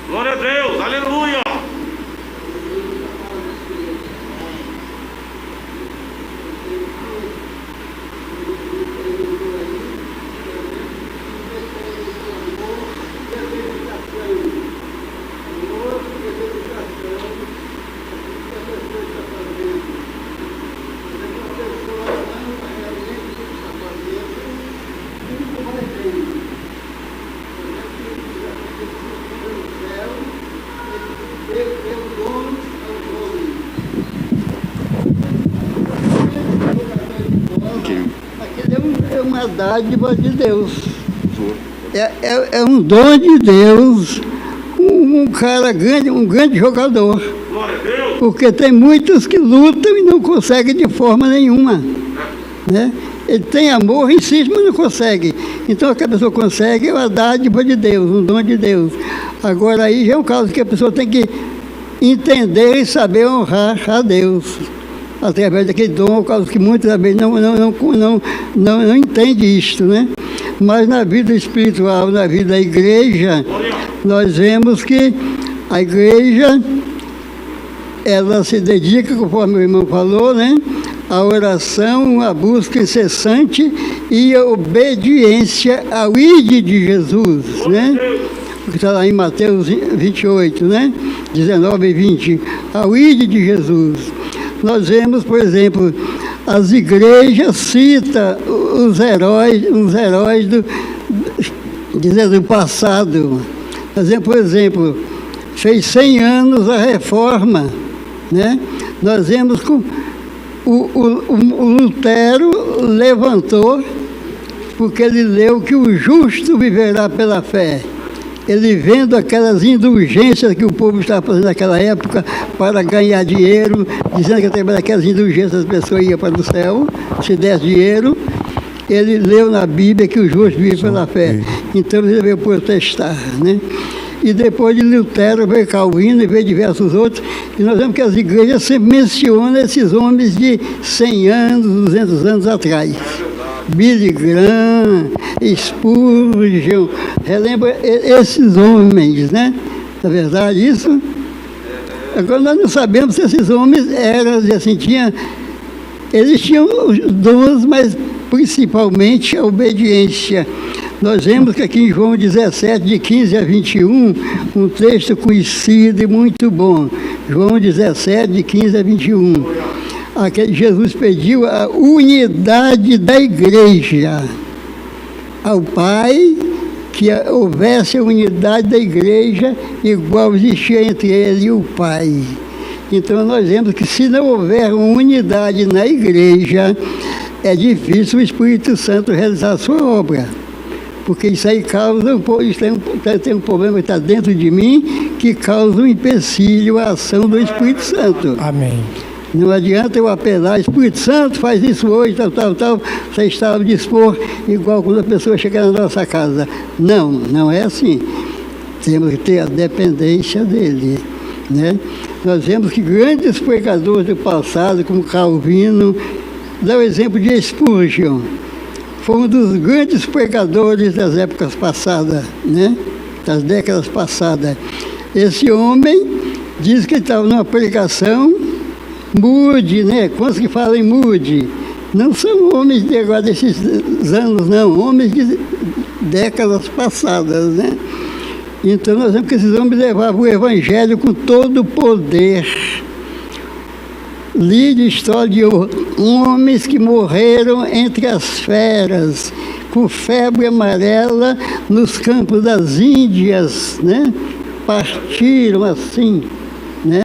Glória a Deus, aleluia. É uma dádiva de Deus. É um dom de Deus. Um cara grande, um grande jogador. Porque tem muitos que lutam e não conseguem de forma nenhuma. Né? Ele tem amor, insiste, mas não consegue. Então, a que a pessoa consegue é uma dádiva de Deus, um dom de Deus. Agora, aí já é um caso que a pessoa tem que entender e saber honrar a Deus através daquele dom, por causa que muitas vezes não entende isto, né? Mas na vida espiritual, na vida da igreja, nós vemos que a igreja, ela se dedica, conforme o irmão falou, né? A oração, a busca incessante e a obediência ao ID de Jesus, né? Que está lá em Mateus 28, né? 19 e 20, ao ID de Jesus. Nós vemos, por exemplo, as igrejas citam os heróis do passado. Por exemplo, fez 100 anos a reforma, né? Nós vemos que o Lutero levantou, porque ele leu que o justo viverá pela fé. Ele vendo aquelas indulgências que o povo estava fazendo naquela época para ganhar dinheiro, dizendo que através daquelas indulgências as pessoas iam para o céu, se desse dinheiro, ele leu na Bíblia que o justo vive pela fé. Então ele veio protestar, né? E depois de Lutero veio Calvino e veio diversos outros, e nós vemos que as igrejas sempre mencionam esses homens de 100 anos, 200 anos atrás. Billy Graham, Spurgeon, relembra esses homens, né? Na verdade, isso. Agora nós não sabemos se esses homens eram, assim, eles tinham os dons, mas principalmente a obediência. Nós vemos que aqui em João 17, de 15 a 21, um texto conhecido e muito bom. João 17, de 15 a 21. Aqui Jesus pediu a unidade da igreja ao Pai, que houvesse a unidade da igreja igual existia entre ele e o Pai. Então nós vemos que se não houver unidade na igreja, é difícil o Espírito Santo realizar a sua obra. Porque isso aí causa, tem um problema que está dentro de mim, que causa um empecilho à ação do Espírito Santo. Amém. Não adianta eu apelar, Espírito Santo, faz isso hoje, tal, você estava dispor, igual quando a pessoa chega na nossa casa. Não é assim. temos que ter a dependência dele, né? Nós vemos que grandes pregadores do passado, como Calvino, dá o exemplo de Spurgeon, foi um dos grandes pregadores das épocas passadas, né? Das décadas passadas. Esse homem diz que ele estava numa pregação, mude, né? Quantos que falam em mude? Não são homens de agora desses anos, não, homens de décadas passadas, né? Então nós vemos que esses homens levavam o evangelho com todo o poder. Li de história de homens que morreram entre as feras, com febre amarela, nos campos das Índias, né? Partiram assim, né?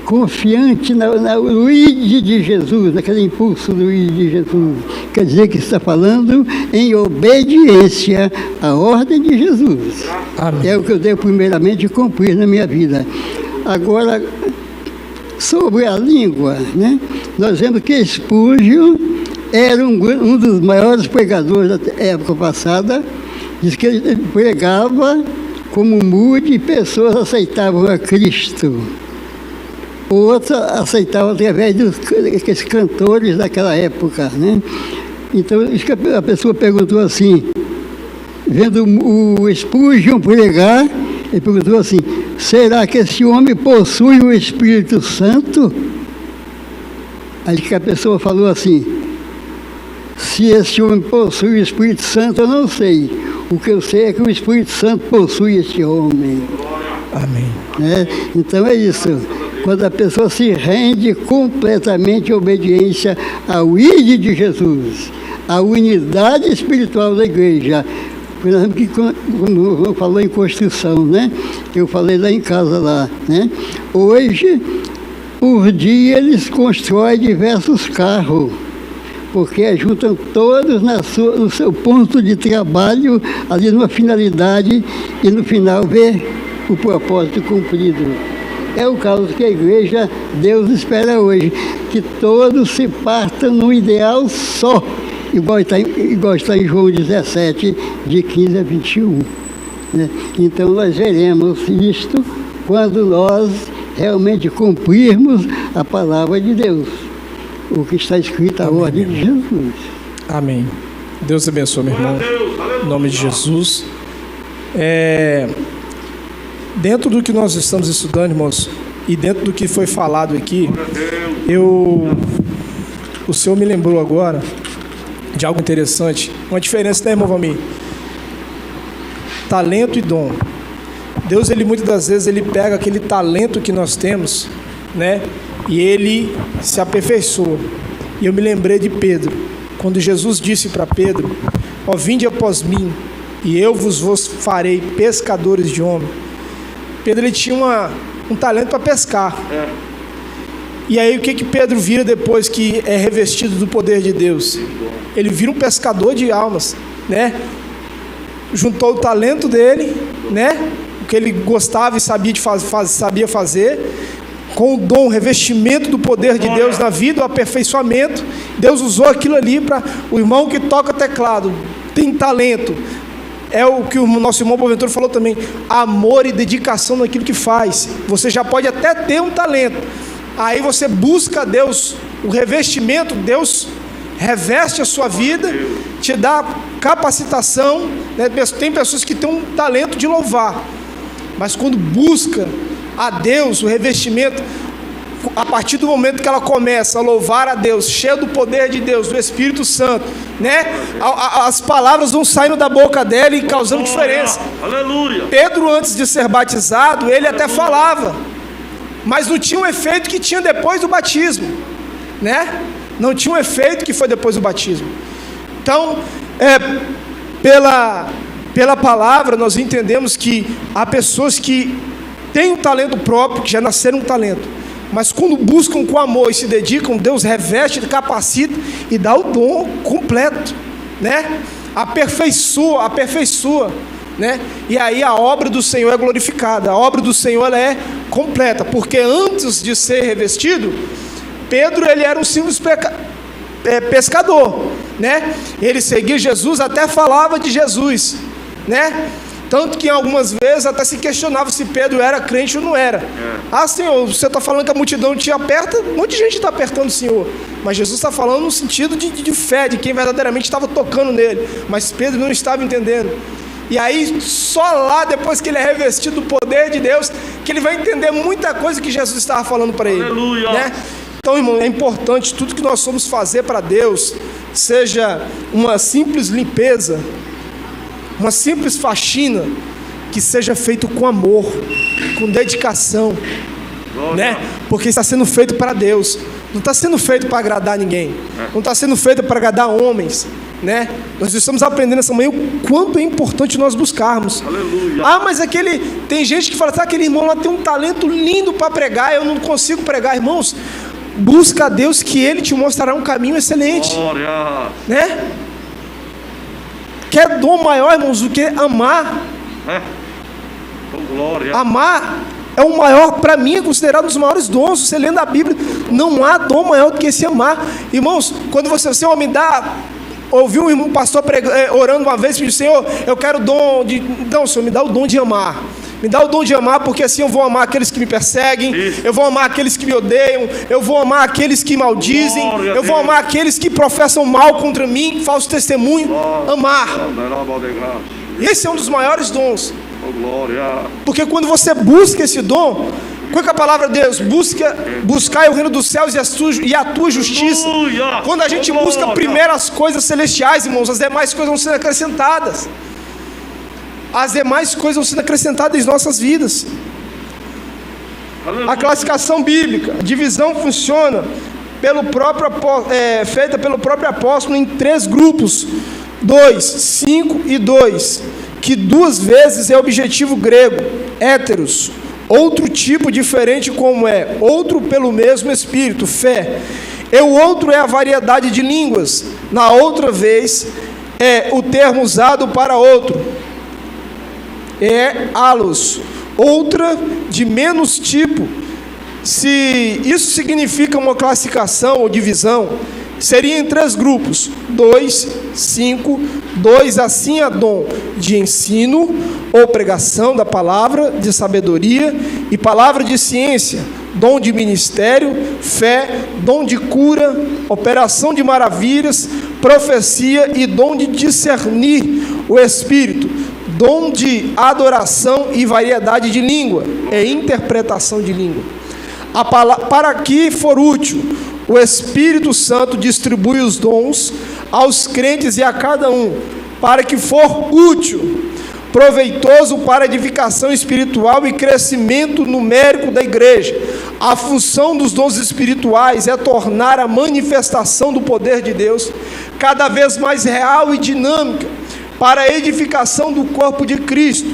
Confiante no ID de Jesus, naquele impulso do ID de Jesus. Quer dizer que está falando em obediência à ordem de Jesus. Amém. É o que eu devo primeiramente cumprir na minha vida. Agora, sobre a língua, né? Nós vemos que Spurgeon era um dos maiores pregadores da época passada. Diz que ele pregava como mude e pessoas aceitavam a Cristo. Outros aceitavam através dos cantores daquela época, né? Então, isso que a pessoa perguntou assim, vendo o Spurgeon pregar, ele perguntou assim, será que esse homem possui o Espírito Santo? Aí que a pessoa falou assim, se esse homem possui o Espírito Santo, eu não sei. O que eu sei é que o Espírito Santo possui esse homem. Amém. Né? Então é isso. Quando a pessoa se rende completamente à obediência ao ID de Jesus, à unidade espiritual da igreja. Por exemplo, que como falou em construção, né? Eu falei lá em casa lá, né? Hoje, por dia, eles constroem diversos carros, porque juntam todos no seu ponto de trabalho, ali numa finalidade, e no final vê o propósito cumprido. É o caso que a igreja, Deus espera hoje, que todos se partam num ideal só, igual está em João 17, de 15 a 21. Né? Então nós veremos isto quando nós realmente cumprirmos a palavra de Deus, o que está escrito a ordem de Jesus. Amém. Deus abençoe, meu irmão. Em nome de Jesus. Dentro do que nós estamos estudando, irmãos, e dentro do que foi falado aqui, o Senhor me lembrou agora de algo interessante. Uma diferença, né, irmão Valmir? Talento e dom. Deus, ele muitas das vezes, ele pega aquele talento que nós temos, né, e ele se aperfeiçoa. E eu me lembrei de Pedro, quando Jesus disse para Pedro, ó, vinde após mim, e eu vos farei pescadores de homens. Pedro, ele tinha um talento para pescar. E aí o que Pedro vira depois que é revestido do poder de Deus? Ele vira um pescador de almas, né? Juntou o talento dele, né? O que ele gostava e sabia fazer, com o dom, o revestimento do poder de Deus na vida, o aperfeiçoamento. Deus usou aquilo ali para o irmão que toca teclado, tem talento. É o que o nosso irmão Boaventura falou também, amor e dedicação naquilo que faz. Você já pode até ter um talento, aí você busca a Deus, o revestimento, Deus reveste a sua vida, te dá capacitação, né? Tem pessoas que têm um talento de louvar, mas quando busca a Deus, o revestimento, a partir do momento que ela começa a louvar a Deus, cheia do poder de Deus, do Espírito Santo, né? As palavras vão saindo da boca dela e causando diferença. Aleluia. Pedro, antes de ser batizado, ele até falava, mas não tinha o efeito que tinha depois do batismo, né? Não tinha o efeito que foi depois do batismo. Então, pela palavra, nós entendemos que há pessoas que têm um talento próprio, que já nasceram um talento, mas quando buscam com amor e se dedicam, Deus reveste, capacita e dá o dom completo, né? Aperfeiçoa, né? E aí a obra do Senhor é glorificada, a obra do Senhor ela é completa, porque antes de ser revestido, Pedro, ele era um simples pescador, né? Ele seguia Jesus, até falava de Jesus, né? Tanto que algumas vezes até se questionava se Pedro era crente ou não era. Ah, Senhor, você está falando que a multidão te aperta, um monte de gente está apertando o Senhor. Mas Jesus está falando no sentido de fé, de quem verdadeiramente estava tocando nele. Mas Pedro não estava entendendo. E aí, só lá, depois que ele é revestido do poder de Deus, que ele vai entender muita coisa que Jesus estava falando para ele. Aleluia! Né? Então, irmão, é importante tudo que nós vamos fazer para Deus, seja uma simples limpeza, uma simples faxina, que seja feito com amor, com dedicação, né? Porque está sendo feito para Deus, não está sendo feito para agradar ninguém, não está sendo feito para agradar homens, né? Nós estamos aprendendo essa manhã o quanto é importante nós buscarmos. Aleluia. Ah, mas tem gente que fala, tá, aquele irmão lá tem um talento lindo para pregar, eu não consigo pregar. Irmãos, busca a Deus que Ele te mostrará um caminho excelente. Glória. Né? Quer dom maior, irmãos, do que amar? Glória. Amar é o maior, para mim, é considerado um dos maiores dons. Você lendo a Bíblia, não há dom maior do que esse amar. Irmãos, quando você homem dá, ouviu um pastor orando uma vez, pediu, Senhor, eu quero o dom de... Não, Senhor, me dá o dom de amar. Me dá o dom de amar, porque assim eu vou amar aqueles que me perseguem, eu vou amar aqueles que me odeiam, eu vou amar aqueles que maldizem, eu vou amar aqueles que professam mal contra mim, falso testemunho. Amar. Esse é um dos maiores dons. Porque quando você busca esse dom, qual é a palavra de Deus? Buscar o reino dos céus e a tua justiça. Quando a gente busca primeiro as coisas celestiais, irmãos, as demais coisas vão sendo acrescentadas. As demais coisas vão sendo acrescentadas em nossas vidas. A classificação bíblica, a divisão funciona feita pelo próprio apóstolo em 3 grupos: 2, 5 e 2, que 2 vezes é o objetivo grego, héteros. Outro tipo diferente como é, outro pelo mesmo Espírito, fé. E o outro é a variedade de línguas. Na outra vez é o termo usado para outro. É halos, outra de menos tipo. Se isso significa uma classificação ou divisão, seria em 3 grupos: 2, 5, 2 assim a dom de ensino ou pregação da palavra, de sabedoria e palavra de ciência, dom de ministério, fé, dom de cura, operação de maravilhas, profecia e dom de discernir o Espírito, dom de adoração e variedade de língua e interpretação de língua. Para que for útil, o Espírito Santo distribui os dons aos crentes e a cada um, para que for útil, proveitoso para edificação espiritual e crescimento numérico da igreja. A função dos dons espirituais é tornar a manifestação do poder de Deus cada vez mais real e dinâmica para a edificação do corpo de Cristo.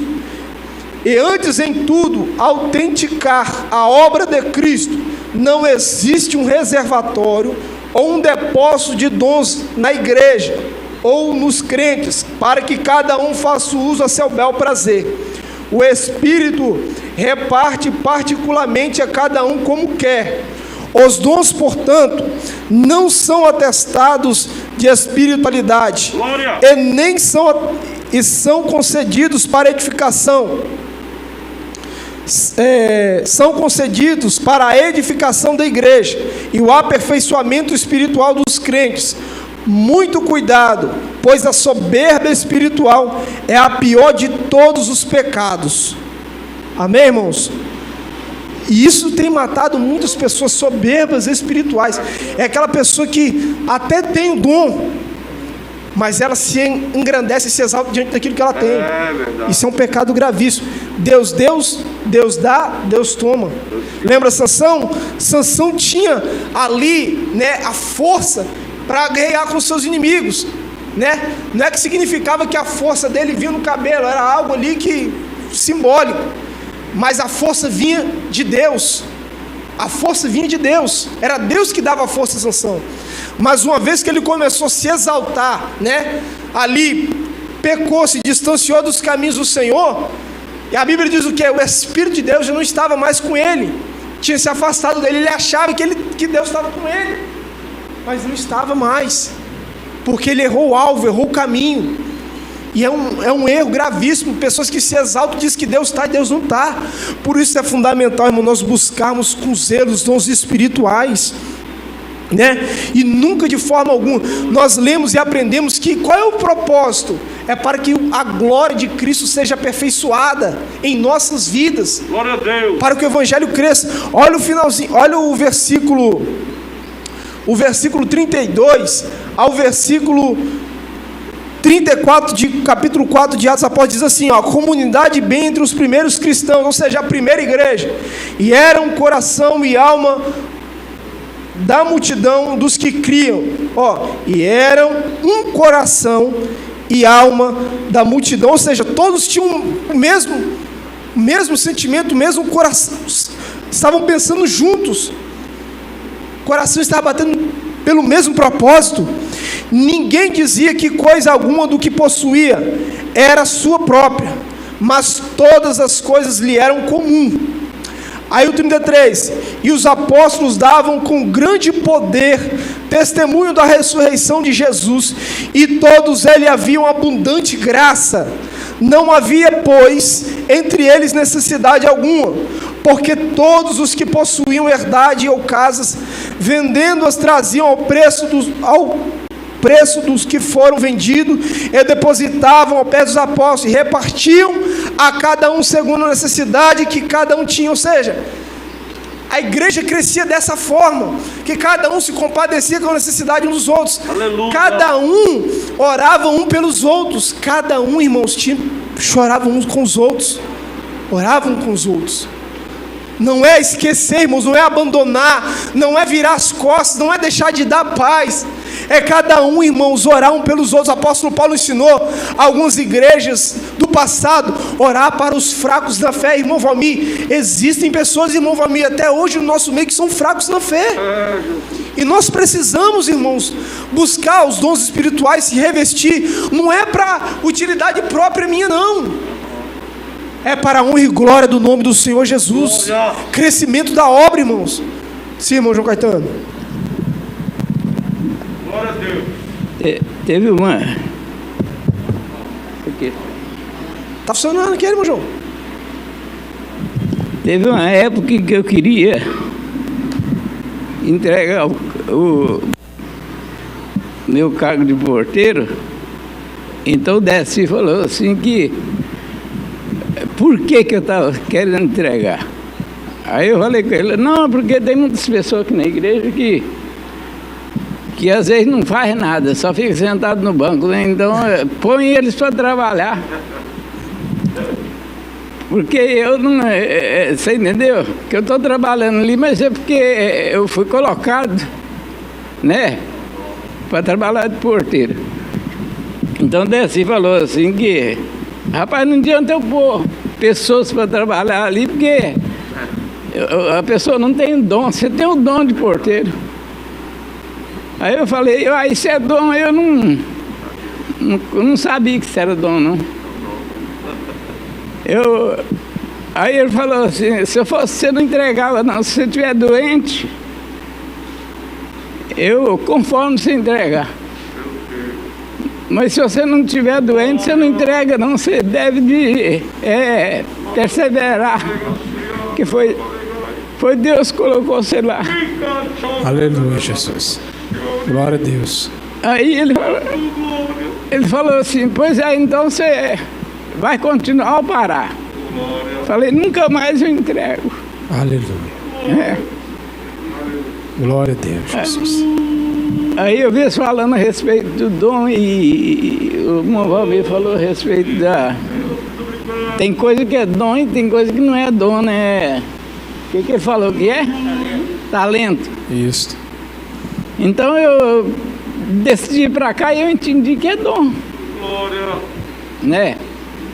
E antes em tudo, autenticar a obra de Cristo. Não existe um reservatório ou um depósito de dons na igreja ou nos crentes, para que cada um faça uso a seu bel prazer. O Espírito reparte particularmente a cada um como quer. Os dons, portanto, não são atestados de espiritualidade, são concedidos para edificação. São concedidos para a edificação da igreja e o aperfeiçoamento espiritual dos crentes. Muito cuidado, pois a soberba espiritual é a pior de todos os pecados. Amém, irmãos? E isso tem matado muitas pessoas soberbas espirituais. É aquela pessoa que até tem o dom, mas ela se engrandece e se exalta diante daquilo que ela tem. Isso é um pecado gravíssimo. Deus dá, Deus toma. Lembra Sansão? Sansão tinha ali, né, a força para guerrear com seus inimigos, né? Não é que significava que a força dele vinha no cabelo, era algo ali que simbólico, mas a força vinha de Deus. A força vinha de Deus. Era Deus que dava a força a Sansão. Mas uma vez que ele começou a se exaltar, né, ali pecou, se distanciou dos caminhos do Senhor, e a Bíblia diz o quê? O Espírito de Deus já não estava mais com ele, tinha se afastado dele. Ele achava que Deus estava com ele, mas não estava mais, porque ele errou o alvo, errou o caminho. E é um erro gravíssimo. Pessoas que se exaltam dizem que Deus está e Deus não está. Por isso é fundamental, irmão, nós buscarmos com zelo os dons espirituais, né? E nunca de forma alguma nós lemos e aprendemos que qual é o propósito? É para que a glória de Cristo seja aperfeiçoada em nossas vidas. Glória a Deus. Para que o evangelho cresça. Olha o finalzinho, olha o versículo 32 ao versículo 34 de capítulo 4 de Atos Apóstolos, diz assim, ó: comunidade bem entre os primeiros cristãos, ou seja, a primeira igreja, e era um coração e alma da multidão dos que criam, e eram um coração e alma da multidão, ou seja, todos tinham o mesmo sentimento, o mesmo coração, estavam pensando juntos, o coração estava batendo pelo mesmo propósito. Ninguém dizia que coisa alguma do que possuía era sua própria, mas todas as coisas lhe eram comum. Aí o 33, e os apóstolos davam com grande poder testemunho da ressurreição de Jesus, e todos eles haviam abundante graça. Não havia, pois, entre eles necessidade alguma, porque todos os que possuíam herdade ou casas, vendendo-as, traziam ao preço dos que foram vendidos, e depositavam ao pé dos apóstolos, e repartiam a cada um segundo a necessidade que cada um tinha. Ou seja, a igreja crescia dessa forma, que cada um se compadecia com a necessidade uns dos outros. Aleluia. Cada um orava um pelos outros, cada um, irmãos, choravam uns com os outros, oravam com os outros. Não é esquecer, irmãos, não é abandonar, não é virar as costas, não é deixar de dar paz. É cada um, irmãos, orar um pelos outros. O apóstolo Paulo ensinou algumas igrejas do passado, orar para os fracos da fé. Irmão Valmir, existem pessoas, irmão Valmir, até hoje no nosso meio que são fracos na fé. E nós precisamos, irmãos, buscar os dons espirituais, se revestir. Não é para utilidade própria minha, não. É para a honra e glória do nome do Senhor Jesus. Glória. Crescimento da obra, irmãos. Sim, irmão João Caetano. Glória a Deus. Teve uma... Aqui. Tá funcionando aqui, irmão João? Teve uma época que eu queria entregar o meu cargo de porteiro. Então o Décio falou assim que... Por que eu estava querendo entregar? Aí eu falei com ele, não, porque tem muitas pessoas aqui na igreja que às vezes não faz nada, só fica sentado no banco, né? Então põe eles para trabalhar. Porque eu não... Você entendeu? Que eu estou trabalhando ali, mas é porque eu fui colocado, né? Para trabalhar de porteiro. Então Desci falou assim que... Rapaz, não adianta eu pôr pessoas para trabalhar ali, porque a pessoa não tem dom, você tem o dom de porteiro. Aí eu falei, isso é dom, eu não sabia que isso era dom, não. Aí ele falou assim, se eu fosse, você não entregava, não. Se você estiver doente, eu conforme você entregar. Mas se você não estiver doente, você não entrega, não. Você deve de perseverar. Que foi Deus que colocou você lá. Aleluia, Jesus. Glória a Deus. Aí ele falou assim, pois é, então você vai continuar ou parar? Falei, nunca mais eu entrego. Aleluia. Glória a Deus, Jesus. Aí eu vi falando a respeito do dom e o irmão Valmir falou a respeito da... Tem coisa que é dom e tem coisa que não é dom, né? O que ele falou que é? Talento. Isso. Então eu decidi ir para cá e eu entendi que é dom. Glória. Né?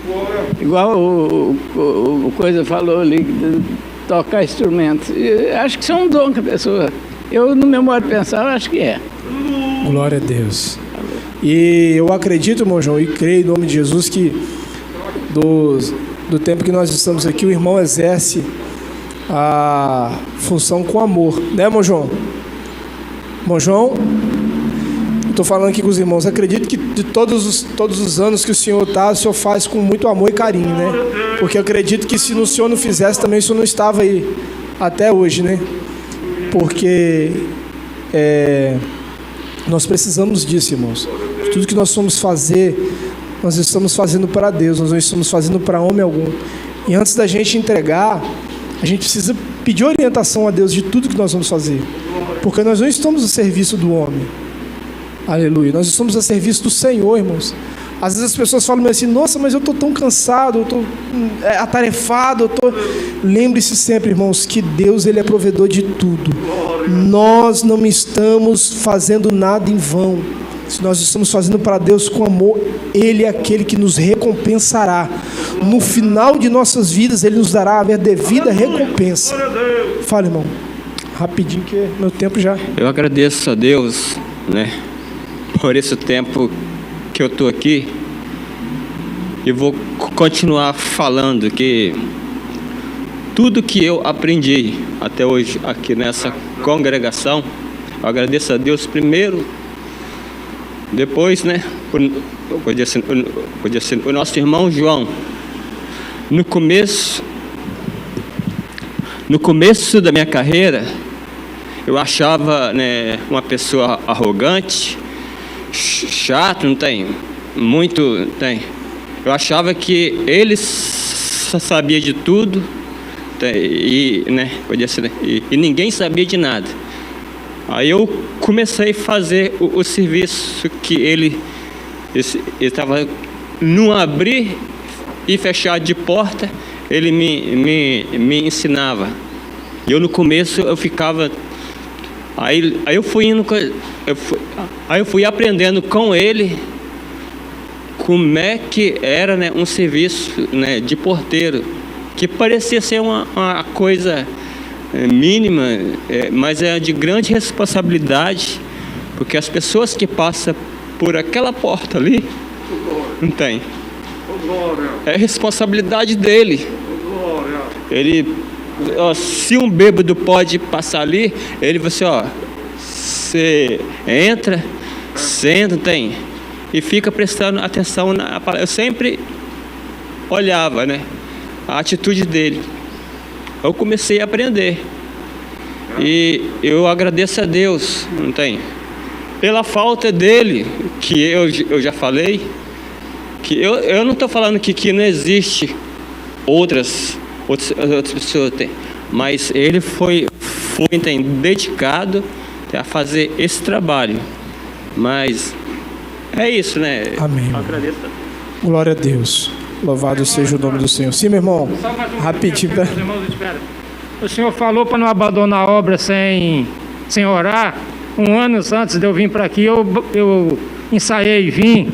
Glória. Igual o Coisa falou ali, de tocar instrumentos. Eu acho que isso é um dom que a pessoa... Eu, no meu modo de pensar, eu acho que é. Glória a Deus. E eu acredito, irmão João, e creio em nome de Jesus que do tempo que nós estamos aqui, o irmão exerce a função com amor, né, irmão João? Irmão João, estou falando aqui com os irmãos, acredito que de todos os anos que o senhor está, o senhor faz com muito amor e carinho, né? Porque eu acredito que se o senhor não fizesse também, o senhor não estava aí até hoje, né? Porque nós precisamos disso, irmãos. Tudo que nós vamos fazer, nós estamos fazendo para Deus, nós não estamos fazendo para homem algum. E antes da gente entregar, a gente precisa pedir orientação a Deus de tudo que nós vamos fazer. Porque nós não estamos a serviço do homem. Aleluia. Nós estamos a serviço do Senhor, irmãos. Às vezes as pessoas falam assim, nossa, mas eu estou tão cansado, eu estou atarefado, Lembre-se sempre, irmãos, que Deus, Ele é provedor de tudo. Nós não estamos fazendo nada em vão. Se nós estamos fazendo para Deus com amor, Ele é aquele que nos recompensará. No final de nossas vidas, Ele nos dará a devida recompensa. Fala, irmão. Rapidinho, que meu tempo já... Eu agradeço a Deus, né, por esse tempo que eu estou aqui. E vou continuar falando que tudo que eu aprendi até hoje aqui nessa congregação, eu agradeço a Deus primeiro, depois, né, o nosso irmão João. No começo da minha carreira, eu achava, né, uma pessoa arrogante, chato, não tem? Muito, tem. Eu achava que ele sabia de tudo, e, né, podia ser, e ninguém sabia de nada. Aí eu comecei a fazer o serviço que ele estava no abrir e fechar de porta, ele me ensinava. E eu no começo eu ficava, aí eu fui aprendendo com ele como é que era, né, um serviço, né, de porteiro, que parecia ser uma coisa mínima, mas é de grande responsabilidade, porque as pessoas que passam por aquela porta ali, não tem. É responsabilidade dele. Ele, ó, se um bêbado pode passar ali, ele vai assim, ó, você entra, senta, tem, e fica prestando atenção na palavra. Eu sempre olhava, né, a atitude dele. Eu comecei a aprender. E eu agradeço a Deus, não tem? Pela falta dele, que eu já falei, que eu não estou falando que não existe outras pessoas, tem, mas ele foi tem, dedicado a fazer esse trabalho. Mas é isso, né? Amém. Eu agradeço. Glória a Deus. Louvado seja o nome do Senhor. Sim, meu irmão. Rapidinho. O senhor falou para não abandonar a obra sem orar. Um ano antes de eu vir para aqui, eu ensaiei e vim.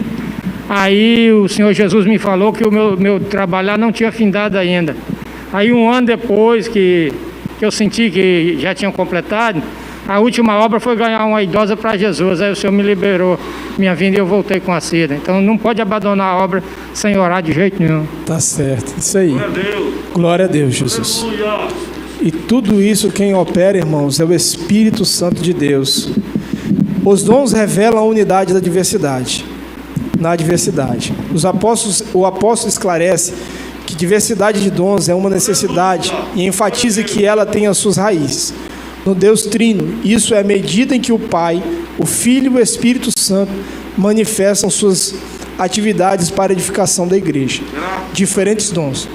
Aí o Senhor Jesus me falou que o meu trabalhar não tinha findado ainda. Aí um ano depois que eu senti que já tinham completado, a última obra foi ganhar uma idosa para Jesus. Aí o Senhor me liberou minha vinda e eu voltei com a Cida. Então não pode abandonar a obra sem orar de jeito nenhum. Tá certo, isso aí. Glória a Deus, Jesus. E tudo isso quem opera, irmãos, é o Espírito Santo de Deus. Os dons revelam a unidade da diversidade. Na diversidade. O apóstolo esclarece que diversidade de dons é uma necessidade e enfatiza que ela tem as suas raízes no Deus Trino. Isso é a medida em que o Pai, o Filho e o Espírito Santo manifestam suas atividades para a edificação da igreja. Diferentes dons.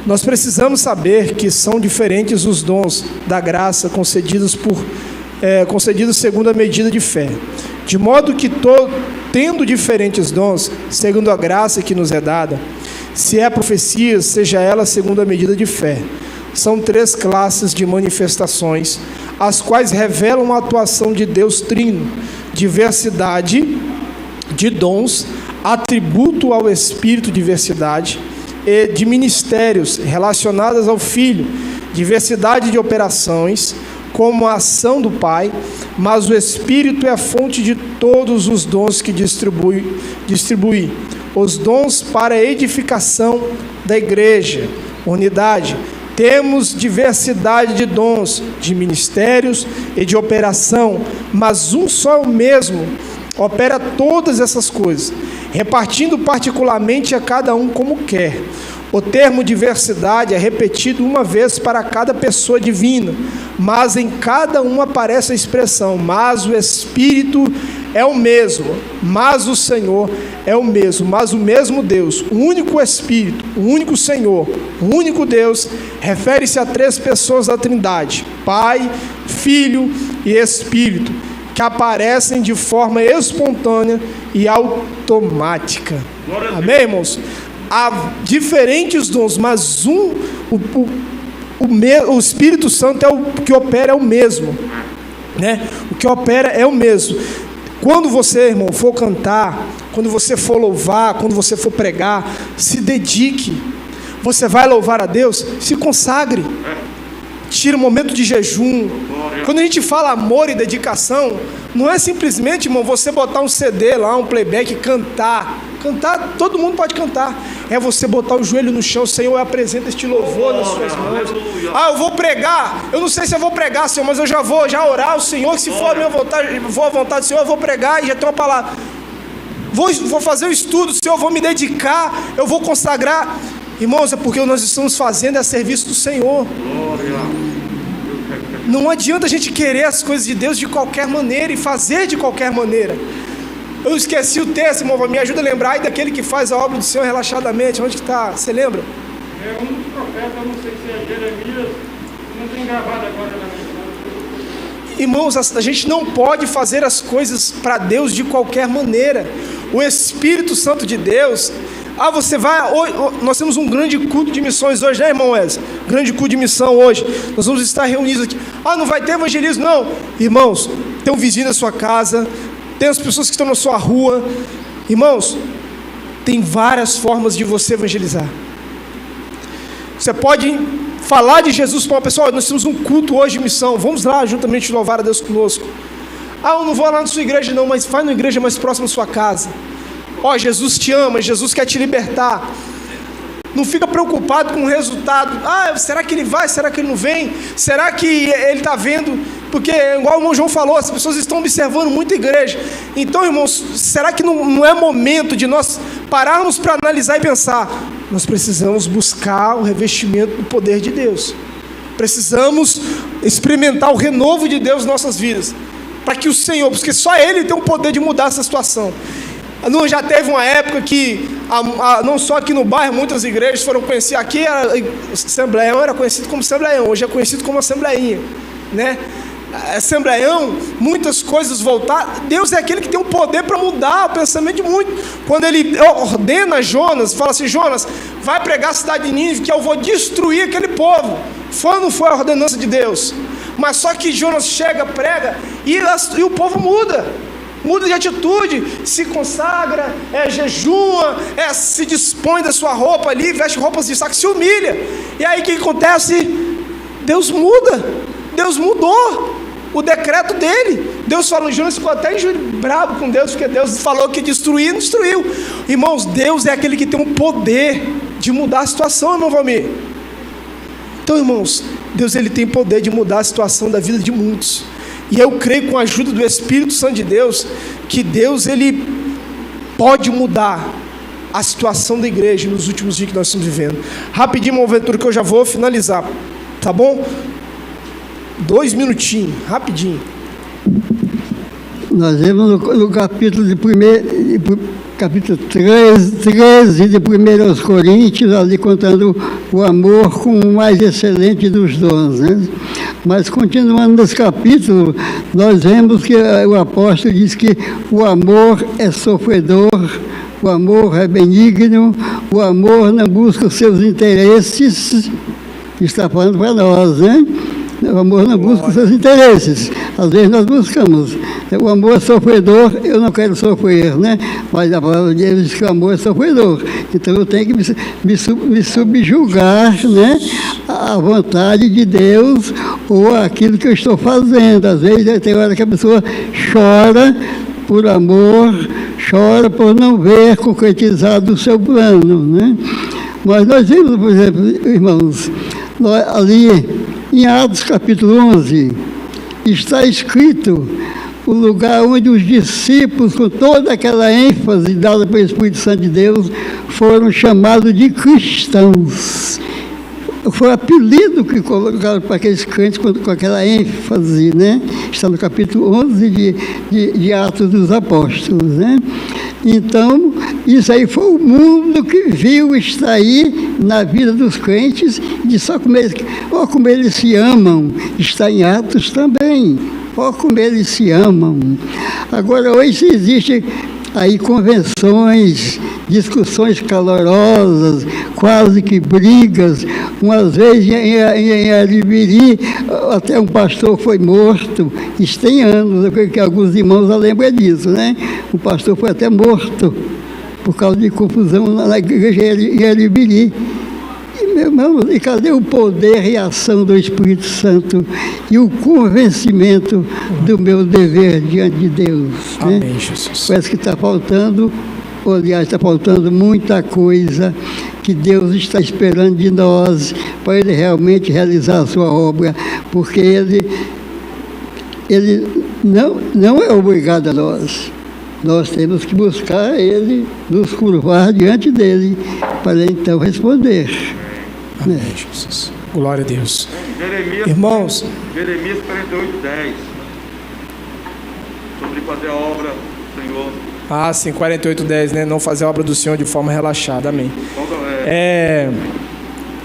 Nós precisamos saber que são diferentes os dons da graça concedidos segundo a medida de fé. De modo que, tendo diferentes dons, segundo a graça que nos é dada, se é profecia, seja ela segundo a medida de fé. São 3 classes de manifestações, as quais revelam a atuação de Deus Trino, diversidade de dons, atributo ao Espírito, diversidade, e de ministérios relacionados ao Filho, diversidade de operações, como a ação do Pai, mas o Espírito é a fonte de todos os dons que distribui os dons para a edificação da igreja, unidade. Temos diversidade de dons, de ministérios e de operação, mas um só é o mesmo opera todas essas coisas, repartindo particularmente a cada um como quer. O termo diversidade é repetido uma vez para cada pessoa divina, mas em cada um aparece a expressão: mas o Espírito é o mesmo, mas o Senhor é o mesmo, mas o mesmo Deus, o único Espírito, o único Senhor, o único Deus, refere-se a 3 pessoas da Trindade: Pai, Filho e Espírito, que aparecem de forma espontânea e automática. Amém, irmãos? Há diferentes dons, mas o Espírito Santo é o que opera, é o mesmo, né? O que opera é o mesmo. Quando você, irmão, for cantar, quando você for louvar, quando você for pregar, se dedique. Você vai louvar a Deus, se consagre. Tira um momento de jejum. Quando a gente fala amor e dedicação, não é simplesmente, irmão, você botar um CD lá, um playback e cantar. Cantar, todo mundo pode cantar. É você botar o joelho no chão: Senhor, eu apresento este louvor nas suas mãos. Eu vou pregar. Eu não sei se eu vou pregar, Senhor, mas eu já vou orar ao Senhor, que se for a minha vontade, for a vontade do Senhor, eu vou pregar e já tem uma palavra. Vou fazer o estudo, Senhor, eu vou me dedicar, eu vou consagrar. Irmãos, é porque nós estamos fazendo a serviço do Senhor. Não adianta a gente querer as coisas de Deus de qualquer maneira e fazer de qualquer maneira. Eu esqueci o texto, irmão, me ajuda a lembrar. E daquele que faz a obra do Senhor relaxadamente, onde que está? Você lembra? É um dos profetas, eu não sei se é Jeremias, não tem gravado agora na minha. Irmãos, a gente não pode fazer as coisas para Deus de qualquer maneira. O Espírito Santo de Deus... você vai... Nós temos um grande culto de missões hoje, né, irmão Wesley? Grande culto de missão hoje. Nós vamos estar reunidos aqui. Não vai ter evangelismo? Não. Irmãos, tem um vizinho na sua casa, tem as pessoas que estão na sua rua. Irmãos, tem várias formas de você evangelizar. Você pode falar de Jesus para uma pessoa: nós temos um culto hoje de missão, vamos lá juntamente louvar a Deus conosco. Eu não vou lá na sua igreja não, mas vai na igreja mais próxima da sua casa. Jesus te ama, Jesus quer te libertar. Não fica preocupado com o resultado. Será que ele vai? Será que ele não vem? Será que ele está vendo? Porque, igual o irmão João falou, as pessoas estão observando muito a igreja. Então, irmãos, será que não é momento de nós pararmos para analisar e pensar? Nós precisamos buscar o revestimento do poder de Deus. Precisamos experimentar o renovo de Deus em nossas vidas. Para que o Senhor, porque só Ele tem o poder de mudar essa situação. Já teve uma época que, não só aqui no bairro, muitas igrejas foram conhecer. Aqui, Assembleião era conhecido como Assembleião, hoje é conhecido como Assembleiinha, né? Assembleião, muitas coisas voltar. Deus é aquele que tem o poder para mudar o pensamento de muitos. Quando Ele ordena Jonas, fala assim: Jonas, vai pregar a cidade de Nínive, que eu vou destruir aquele povo. Foi ou não foi a ordenança de Deus? Mas só que Jonas chega, prega, e o povo muda de atitude, se consagra, jejua, se dispõe da sua roupa ali, veste roupas de saco, se humilha. E aí o que acontece? Deus muda. Deus mudou o decreto dele. Deus falou, Jonas ficou até bravo com Deus, porque Deus falou que destruir, não destruiu. Irmãos, Deus é aquele que tem o poder de mudar a situação, irmão Valmir. Então, irmãos, Deus ele tem poder de mudar a situação da vida de muitos. E eu creio, com a ajuda do Espírito Santo de Deus, que Deus ele pode mudar a situação da igreja nos últimos dias que nós estamos vivendo. Rapidinho, uma aventura que eu já vou finalizar, tá bom? 2 minutinhos, rapidinho. Nós vemos no capítulo capítulo 13 de 1 Coríntios, ali contando o amor como o mais excelente dos dons, né? Mas continuando nesse capítulo, nós vemos que o apóstolo diz que o amor é sofredor, o amor é benigno, o amor não busca os seus interesses. Está falando para nós, né? O amor não busca os seus interesses. Às vezes nós buscamos. O amor é sofredor, eu não quero sofrer, né? Mas a palavra de Deus diz que o amor é sofredor. Então eu tenho que me subjugar, né? À vontade de Deus ou aquilo que eu estou fazendo. Às vezes tem hora que a pessoa chora por amor, chora por não ver concretizado o seu plano, né? Mas nós vimos, por exemplo, irmãos, ali em Atos capítulo 11, está escrito o lugar onde os discípulos, com toda aquela ênfase dada pelo Espírito Santo de Deus, foram chamados de cristãos. Foi o apelido que colocaram para aqueles crentes com aquela ênfase, né? Está no capítulo 11 de Atos dos Apóstolos, né? Então, isso aí foi o mundo que viu extrair na vida dos crentes, de só como eles se amam, está em Atos também, como eles se amam. Agora, hoje existe aí convenções, discussões calorosas, quase que brigas. Uma vez em Aribiri, até um pastor foi morto. Isso tem anos, eu creio que alguns irmãos já lembram disso, né? O pastor foi até morto por causa de confusão na igreja em Aribiri. Meu irmão, e cadê o poder e a ação do Espírito Santo e o convencimento do meu dever diante de Deus? Né? Amém, Jesus. Parece que está faltando, aliás, está faltando muita coisa que Deus está esperando de nós para Ele realmente realizar a sua obra, porque Ele não é obrigado a nós. Nós temos que buscar Ele, nos curvar diante dEle, para Ele então responder. Amém, Jesus. Glória a Deus. Jeremias, Irmãos. Jeremias 48:10. Sobre fazer a obra do Senhor. Ah, sim, 48:10, né? Não fazer a obra do Senhor de forma relaxada. Amém.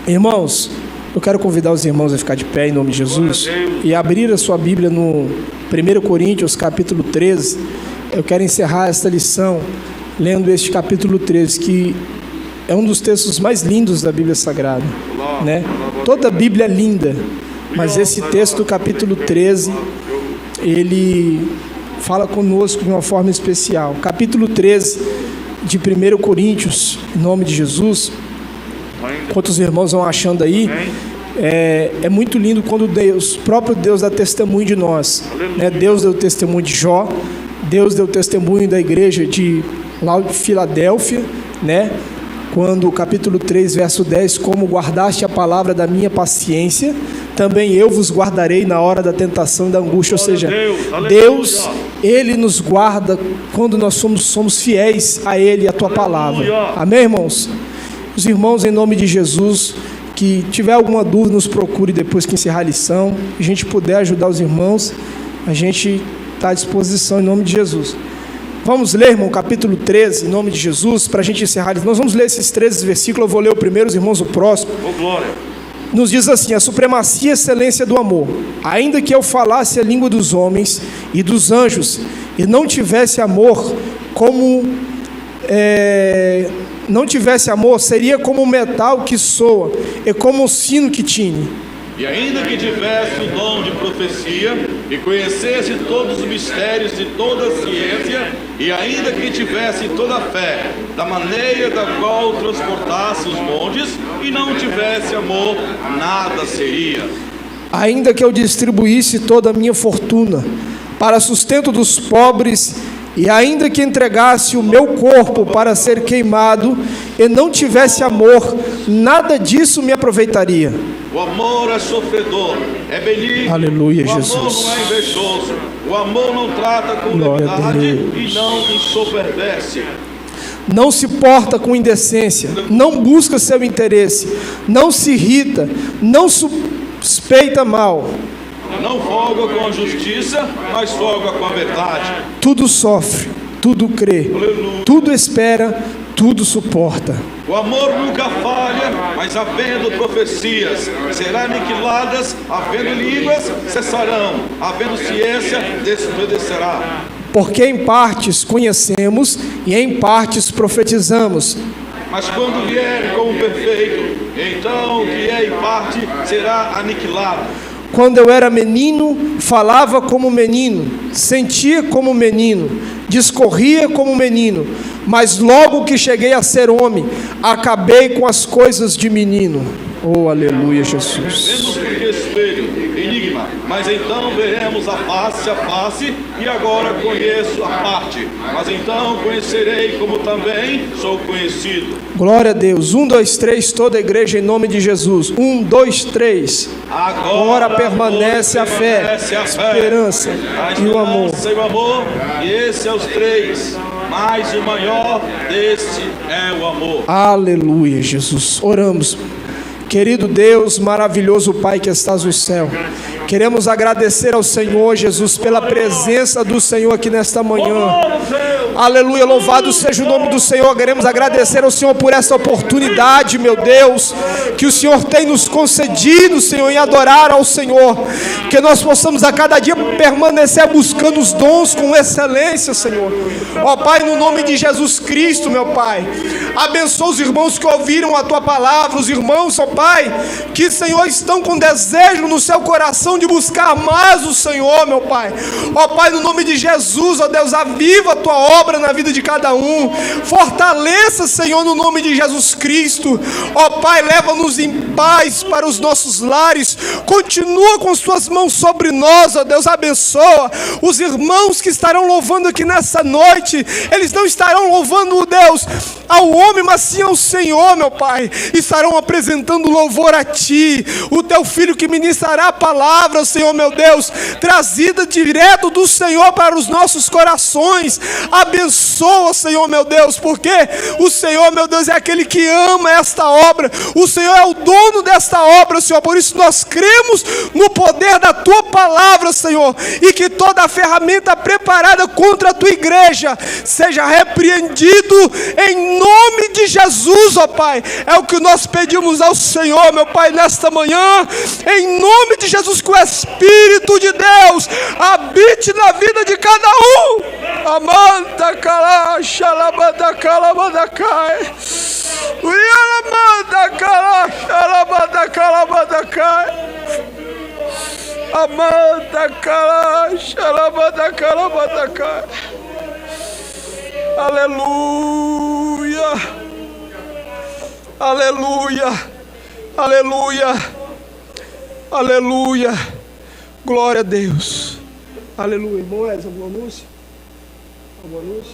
Irmãos, eu quero convidar os irmãos a ficar de pé em nome de Jesus e abrir a sua Bíblia no 1 Coríntios, capítulo 13. Eu quero encerrar esta lição lendo este capítulo 13, que é um dos textos mais lindos da Bíblia Sagrada, né? Toda a Bíblia é linda, mas esse texto do capítulo 13, ele fala conosco de uma forma especial. Capítulo 13 de 1 Coríntios, em nome de Jesus. Enquanto os irmãos vão achando aí, é muito lindo quando Deus, próprio Deus, dá testemunho de nós, né? Deus deu testemunho de Jó, Deus deu testemunho da igreja de Filadélfia, né? Quando o capítulo 3, verso 10, como guardaste a palavra da minha paciência, também eu vos guardarei na hora da tentação e da angústia. Ou seja, Deus, Ele nos guarda quando nós somos fiéis a Ele e a Tua palavra. Amém, irmãos? Os irmãos, em nome de Jesus, que tiver alguma dúvida, nos procure depois que encerrar a lição. A gente puder ajudar os irmãos, a gente está à disposição em nome de Jesus. Vamos ler, irmão, capítulo 13, em nome de Jesus, para a gente encerrar. Nós vamos ler esses 13 versículos, eu vou ler o primeiro, os irmãos o próximo. Glória. Nos diz assim: a supremacia e excelência do amor. Ainda que eu falasse a língua dos homens e dos anjos, e não tivesse amor, seria como o metal que soa, e como o sino que tine. E ainda que tivesse o dom de profecia, e conhecesse todos os mistérios de toda a ciência, e ainda que tivesse toda a fé, da maneira da qual transportasse os montes, e não tivesse amor, nada seria. Ainda que eu distribuísse toda a minha fortuna para sustento dos pobres, e ainda que entregasse o meu corpo para ser queimado, e não tivesse amor, nada disso me aproveitaria. O amor é sofredor, é benigno. Aleluia, o Jesus. amor não é invejoso, o amor não trata com leviandade e não ensoberbece. Não se porta com indecência, não busca seu interesse, não se irrita, não suspeita mal. Não folga com a justiça, mas folga com a verdade. Tudo sofre, tudo crê, tudo espera, tudo suporta. O amor nunca falha, mas havendo profecias, serão aniquiladas, havendo línguas, cessarão, havendo ciência, desaparecerá. Porque em partes conhecemos e em partes profetizamos. Mas quando vier como perfeito, então o que é em parte será aniquilado. Quando eu era menino, falava como menino, sentia como menino, discorria como menino, mas logo que cheguei a ser homem, acabei com as coisas de menino. Oh, aleluia, Jesus. Vemos por espelho, enigma, mas então veremos a face, e agora conheço a parte, mas então conhecerei como também sou conhecido. Glória a Deus. 1, 2, 3, toda a igreja em nome de Jesus. 1, 2, 3. Agora permanece a fé, a esperança e o amor. E esse é os 3, mas o maior desse é o amor. Aleluia, Jesus. Oramos. Querido Deus, maravilhoso Pai que estás no céu, queremos agradecer ao Senhor Jesus pela presença do Senhor aqui nesta manhã. Aleluia, louvado seja o nome do Senhor. Queremos agradecer ao Senhor por esta oportunidade, meu Deus, que o Senhor tem nos concedido, Senhor, em adorar ao Senhor. Que nós possamos a cada dia permanecer buscando os dons com excelência, Senhor. Ó Pai, no nome de Jesus Cristo, meu Pai, abençoa os irmãos que ouviram a Tua palavra, os irmãos, ó Pai, que, Senhor, estão com desejo no seu coração de buscar mais o Senhor, meu Pai. Ó Pai, no nome de Jesus, ó Deus, aviva a Tua obra na vida de cada um. Fortaleça, Senhor, no nome de Jesus Cristo. Ó Pai, leva-nos em paz para os nossos lares. Continua com as Tuas mãos sobre nós, ó Deus. Abençoa os irmãos que estarão louvando aqui nessa noite. Eles não estarão louvando, Deus, ao homem, mas sim ao Senhor, meu Pai. Estarão apresentando louvor a Ti, o Teu Filho que ministrará a palavra, Senhor, meu Deus, trazida direto do Senhor para os nossos corações. Abençoa, Senhor, meu Deus, porque o Senhor, meu Deus, é aquele que ama esta obra. O Senhor é o dono desta obra, Senhor. Por isso nós cremos no poder da Tua palavra, Senhor, e que toda a ferramenta preparada contra a Tua igreja seja repreendido em nome de Jesus, ó Pai. É o que nós pedimos ao Senhor, meu Pai, nesta manhã, em nome de Jesus, que o Espírito de Deus habite na vida de cada um. Amanda cala, xalabada calabadacai. Uialamanda cala, xalabada calabadacai. Amanda cala, xalabada calabadacai. Aleluia. Aleluia. Aleluia. Aleluia. Glória a Deus. Aleluia. Irmão Edson, algum anúncio? Algum anúncio?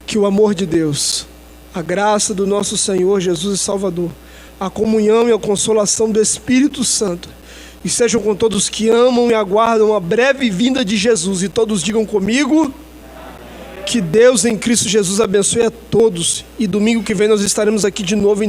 Que o amor de Deus, a graça do nosso Senhor Jesus e Salvador, a comunhão e a consolação do Espírito Santo, e sejam com todos que amam e aguardam a breve vinda de Jesus. E todos digam comigo: que Deus em Cristo Jesus abençoe a todos. E domingo que vem nós estaremos aqui de novo em